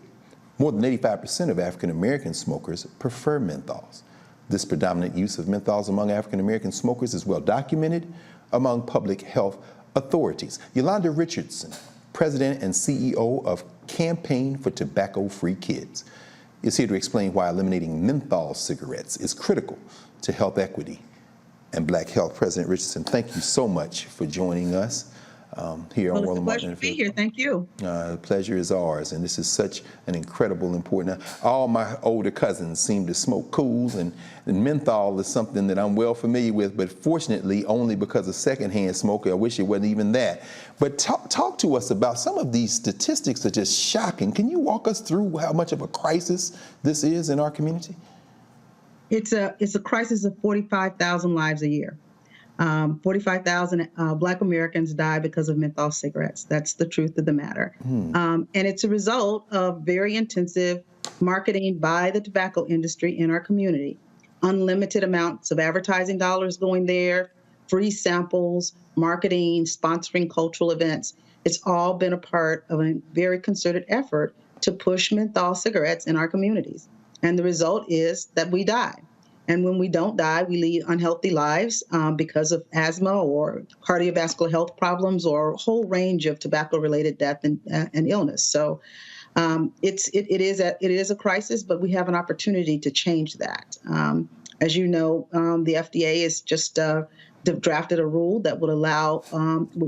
More than 85% of African American smokers prefer menthols. This predominant use of menthols among African American smokers is well documented among public health authorities. Yolanda Richardson, President and CEO of Campaign for Tobacco-Free Kids, is here to explain why eliminating menthol cigarettes is critical to health equity and black health. President Richardson, thank you so much for joining us here on Roland Martin. It's a pleasure to be here. Thank you. The pleasure is ours, and this is such an incredible, important. All my older cousins seem to smoke cools, and menthol is something that I'm well familiar with, but fortunately only because of secondhand smoking. I wish it wasn't even that. But talk to us about some of these statistics that are just shocking. Can you walk us through how much of a crisis this is in our community? It's a crisis of 45,000 lives a year. 45,000 Black Americans die because of menthol cigarettes. That's the truth of the matter. And it's a result of very intensive marketing by the tobacco industry in our community. Unlimited amounts of advertising dollars going there, free samples, marketing, sponsoring cultural events. It's all been a part of a very concerted effort to push menthol cigarettes in our communities. And the result is that we die. And when we don't die, we lead unhealthy lives because of asthma or cardiovascular health problems or a whole range of tobacco-related death and illness. So it is a crisis, but we have an opportunity to change that. As you know, the FDA has just drafted a rule that would allow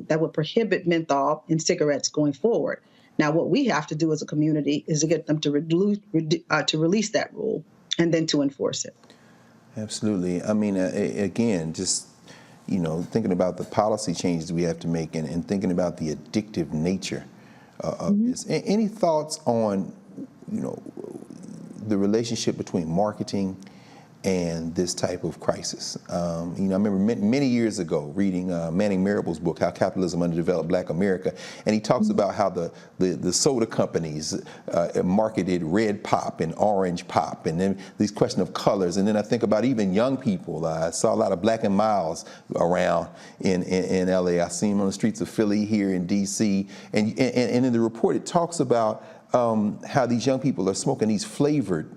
that would prohibit menthol in cigarettes going forward. Now, what we have to do as a community is to get them to release that rule and then to enforce it. Absolutely. I mean, again, just, thinking about the policy changes we have to make and thinking about the addictive nature of this. Any thoughts on, the relationship between marketing and this type of crisis? I remember many years ago reading Manning Marable's book, How Capitalism Underdeveloped Black America, and he talks about how the soda companies marketed red pop and orange pop, and then these question of colors. And then I think about even young people. I saw a lot of Black and Miles around in LA. I see them on the streets of Philly, here in DC. And in the report, it talks about how these young people are smoking these flavored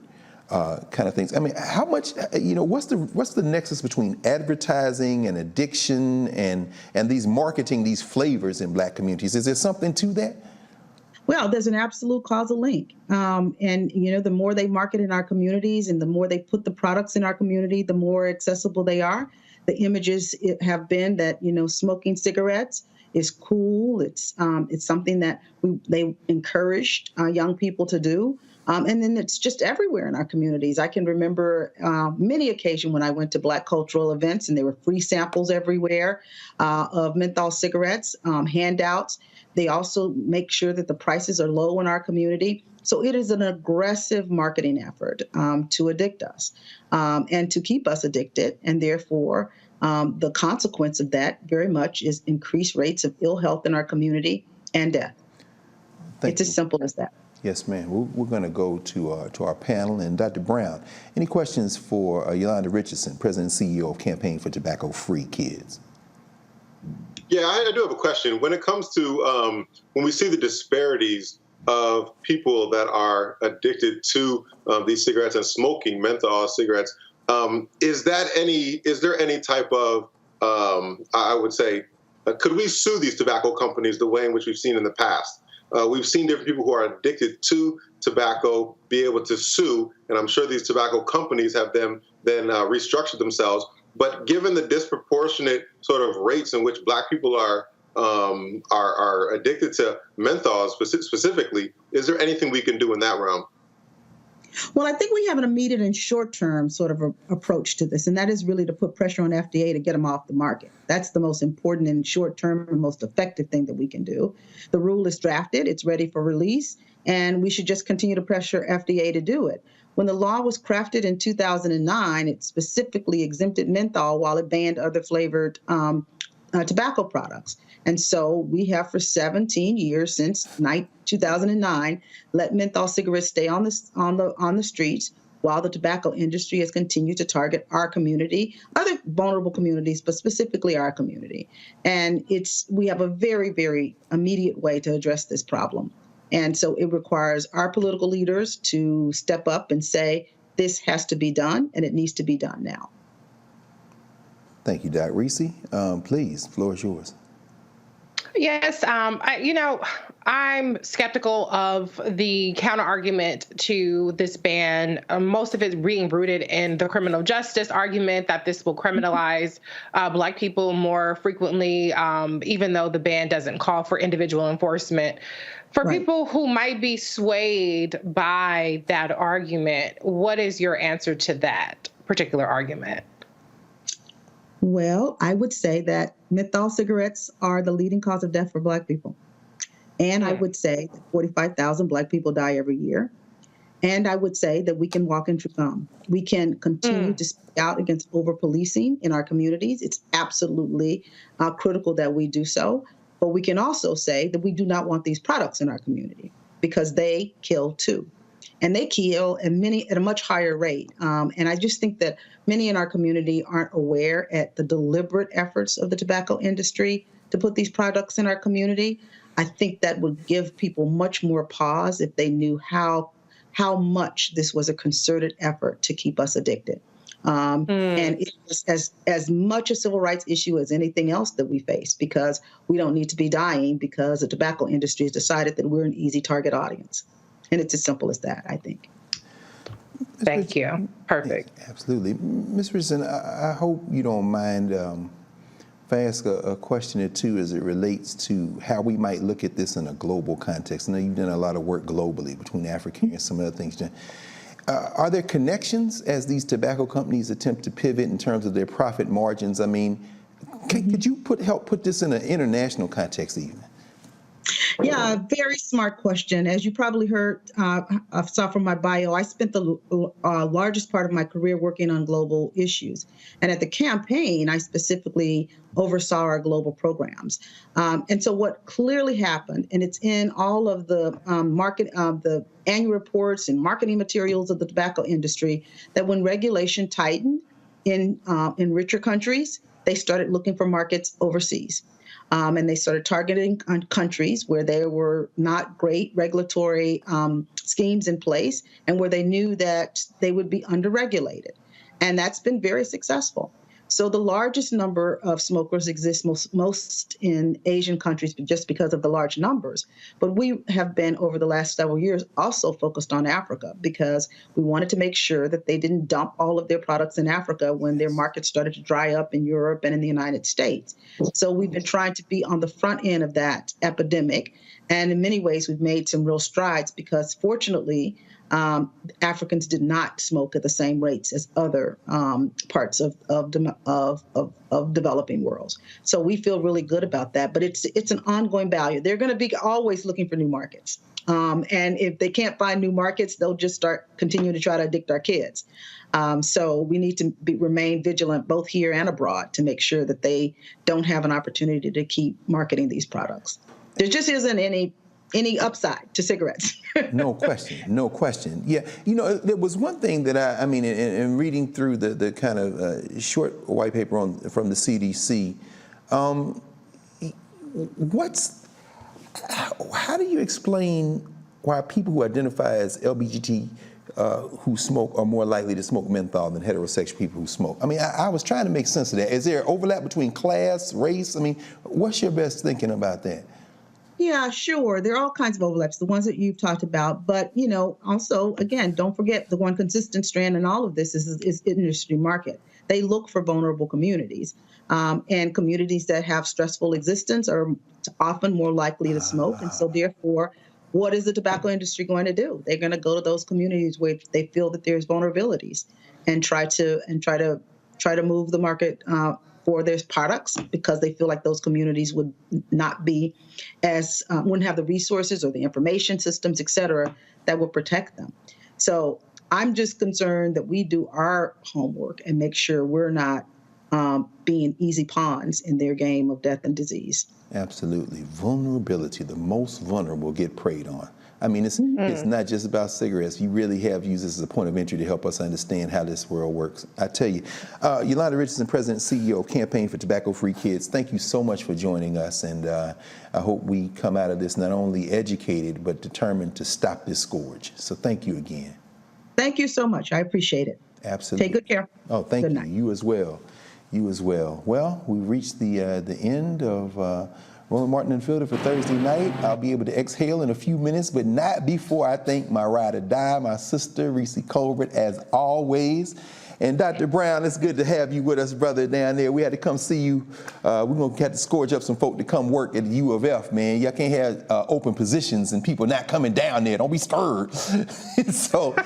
kind of things. I mean, how much, what's the nexus between advertising and addiction and these marketing these flavors in Black communities? Is there something to that? Well, there's an absolute causal link. And, the more they market in our communities and the more they put the products in our community, the more accessible they are. The images have been that, smoking cigarettes is cool. It's something that they encouraged young people to do. And then it's just everywhere in our communities. I can remember many occasions when I went to Black cultural events and there were free samples everywhere of menthol cigarettes, handouts. They also make sure that the prices are low in our community. So it is an aggressive marketing effort to addict us and to keep us addicted. And therefore, the consequence of that very much is increased rates of ill health in our community and death. It's as simple as that. Yes, ma'am. We're going to go to our panel. And Dr. Brown, any questions for Yolanda Richardson, President and CEO of Campaign for Tobacco-Free Kids? Yeah, I do have a question. When it comes to when we see the disparities of people that are addicted to these cigarettes and smoking menthol cigarettes, is there any type of, I would say, could we sue these tobacco companies the way in which we've seen in the past? We've seen different people who are addicted to tobacco be able to sue, and I'm sure these tobacco companies have then restructured themselves. But given the disproportionate sort of rates in which Black people are addicted to menthol specifically, is there anything we can do in that realm? Well, I think we have an immediate and short-term sort of approach to this, and that is really to put pressure on FDA to get them off the market. That's the most important and short-term and most effective thing that we can do. The rule is drafted, it's ready for release, and we should just continue to pressure FDA to do it. When the law was crafted in 2009, it specifically exempted menthol while it banned other flavored tobacco products. And so we have for 17 years since 2009 let menthol cigarettes stay on the streets while the tobacco industry has continued to target our community, other vulnerable communities, but specifically our community. And we have a very, very immediate way to address this problem. And so it requires our political leaders to step up and say, this has to be done, and it needs to be done now. Thank you, Dr. Reese. Please, the floor is yours. Yes, I'm skeptical of the counter argument to this ban. Most of it being rooted in the criminal justice argument that this will criminalize Black people more frequently, even though the ban doesn't call for individual enforcement. For people who might be swayed by that argument, what is your answer to that particular argument? Well, I would say that menthol cigarettes are the leading cause of death for Black people. And I would say that 45,000 Black people die every year. And I would say that we can walk and chew gum. We can continue to speak out against over-policing in our communities. It's absolutely critical that we do so. But we can also say that we do not want these products in our community because they kill too. And they kill at a much higher rate. And I just think that many in our community aren't aware at the deliberate efforts of the tobacco industry to put these products in our community. I think that would give people much more pause if they knew how much this was a concerted effort to keep us addicted. And it's as much a civil rights issue as anything else that we face, because we don't need to be dying because the tobacco industry has decided that we're an easy target audience. And it's as simple as that, I think. Thank you. Perfect. Absolutely. Ms. Richardson, I hope you don't mind if I ask a question or two as it relates to how we might look at this in a global context. I know you've done a lot of work globally between Africa and some other things. Are there connections as these tobacco companies attempt to pivot in terms of their profit margins? I mean, could you help put this in an international context even? Yeah, very smart question. As you probably heard, saw from my bio, I spent the largest part of my career working on global issues. And at the campaign, I specifically oversaw our global programs. And so what clearly happened, and it's in all of the the annual reports and marketing materials of the tobacco industry, that when regulation tightened in richer countries, they started looking for markets overseas. And they started targeting countries where there were not great regulatory schemes in place and where they knew that they would be underregulated. And that's been very successful. So the largest number of smokers exists most in Asian countries just because of the large numbers. But we have been, over the last several years, also focused on Africa because we wanted to make sure that they didn't dump all of their products in Africa when their markets started to dry up in Europe and in the United States. So we've been trying to be on the front end of that epidemic. And in many ways, we've made some real strides because, fortunately, Africans did not smoke at the same rates as other parts of developing worlds. So we feel really good about that. But it's an ongoing value. They're going to be always looking for new markets. And if they can't find new markets, they'll just continue to try to addict our kids. So we need to remain vigilant both here and abroad to make sure that they don't have an opportunity to keep marketing these products. There just isn't any upside to cigarettes. No question, no question. Yeah, there was one thing that I mean, in reading through the kind of short white paper from the CDC, how do you explain why people who identify as LGBT who smoke are more likely to smoke menthol than heterosexual people who smoke? I mean, I was trying to make sense of that. Is there overlap between class, race? I mean, what's your best thinking about that? Yeah, sure. There are all kinds of overlaps, the ones that you've talked about. But, also, again, don't forget the one consistent strand in all of this is industry market. They look for vulnerable communities. And communities that have stressful existence are often more likely to smoke. And so, therefore, what is the tobacco industry going to do? They're going to go to those communities where they feel that there's vulnerabilities and try to move the market for their products because they feel like those communities would not be wouldn't have the resources or the information systems, et cetera, that would protect them. So I'm just concerned that we do our homework and make sure we're not being easy pawns in their game of death and disease. Absolutely. Vulnerability, the most vulnerable get preyed on. I mean, it's not just about cigarettes. You really have used this as a point of entry to help us understand how this world works. I tell you, Yolanda Richardson, President and CEO of Campaign for Tobacco-Free Kids, thank you so much for joining us. And I hope we come out of this not only educated, but determined to stop this scourge. So thank you again. Thank you so much. I appreciate it. Absolutely. Take good care. Oh, thank you. Night. You as well. You as well. Well, we reached the end of Roland Martin Unfiltered for Thursday night. I'll be able to exhale in a few minutes, but not before I thank my ride or die, my sister, Reese Colbert, as always. And Dr. Brown, it's good to have you with us, brother, down there. We had to come see you. We're going to have to scourge up some folk to come work at the U of F, man. Y'all can't have open positions and people not coming down there. Don't be scared. So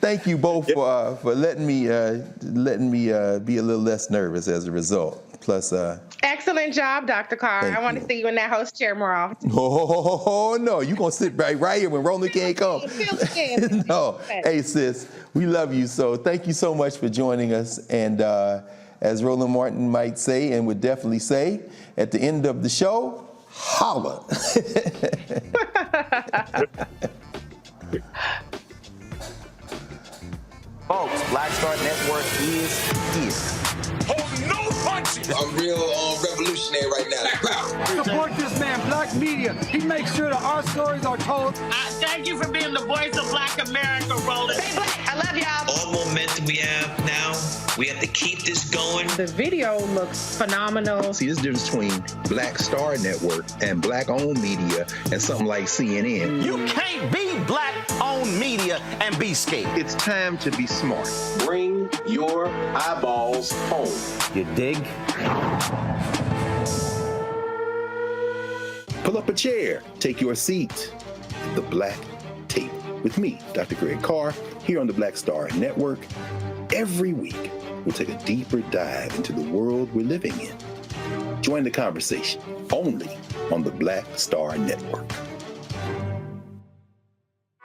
thank you both for letting me be a little less nervous as a result. Plus, excellent Brilliant job, Dr. Carr. I want to see you in that host chair more often. Oh, no, you're going to sit right here when Roland can't come. No, hey, sis, we love you. So thank you so much for joining us. And as Roland Martin might say, and would definitely say, at the end of the show, holla. Folks, Black Star Network is here. Oh, no punches! I'm real revolutionary right now. Support this man, Black Media. He makes sure that our stories are told. Thank you for being the voice of Black America, Roland. Stay black. I love y'all. All momentum we have now, we have to keep this going. The video looks phenomenal. See, there's a difference between Black Star Network and Black-owned media and something like CNN. You can't be Black-owned media and be scared. It's time to be smart. Bring your eyeballs home. You dig? Pull up a chair. Take your seat. The Black Tape with me, Dr. Greg Carr, here on the Black Star Network. Every week, we'll take a deeper dive into the world we're living in. Join the conversation only on the Black Star Network.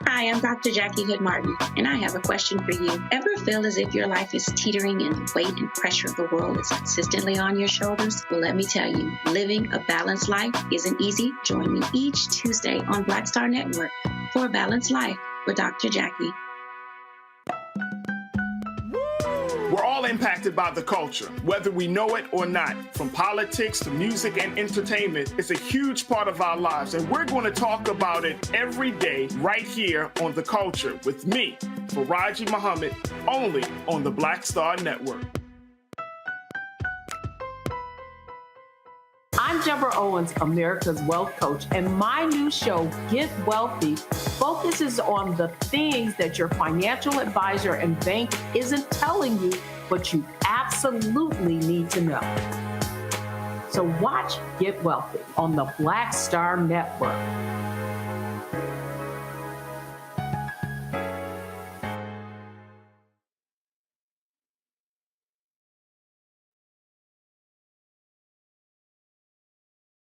Hi, I'm Dr. Jackie Hood Martin, and I have a question for you. Ever feel as if your life is teetering and the weight and pressure of the world is consistently on your shoulders? Well, let me tell you, living a balanced life isn't easy. Join me each Tuesday on Black Star Network for A Balanced Life with Dr. Jackie. We're all impacted by the culture, whether we know it or not. From politics to music and entertainment, it's a huge part of our lives, and we're going to talk about it every day right here on The Culture with me, Faraji Muhammad, only on the Black Star Network. I'm Deborah Owens, America's Wealth Coach, and my new show, Get Wealthy, focuses on the things that your financial advisor and bank isn't telling you, but you absolutely need to know. So watch Get Wealthy on the Black Star Network.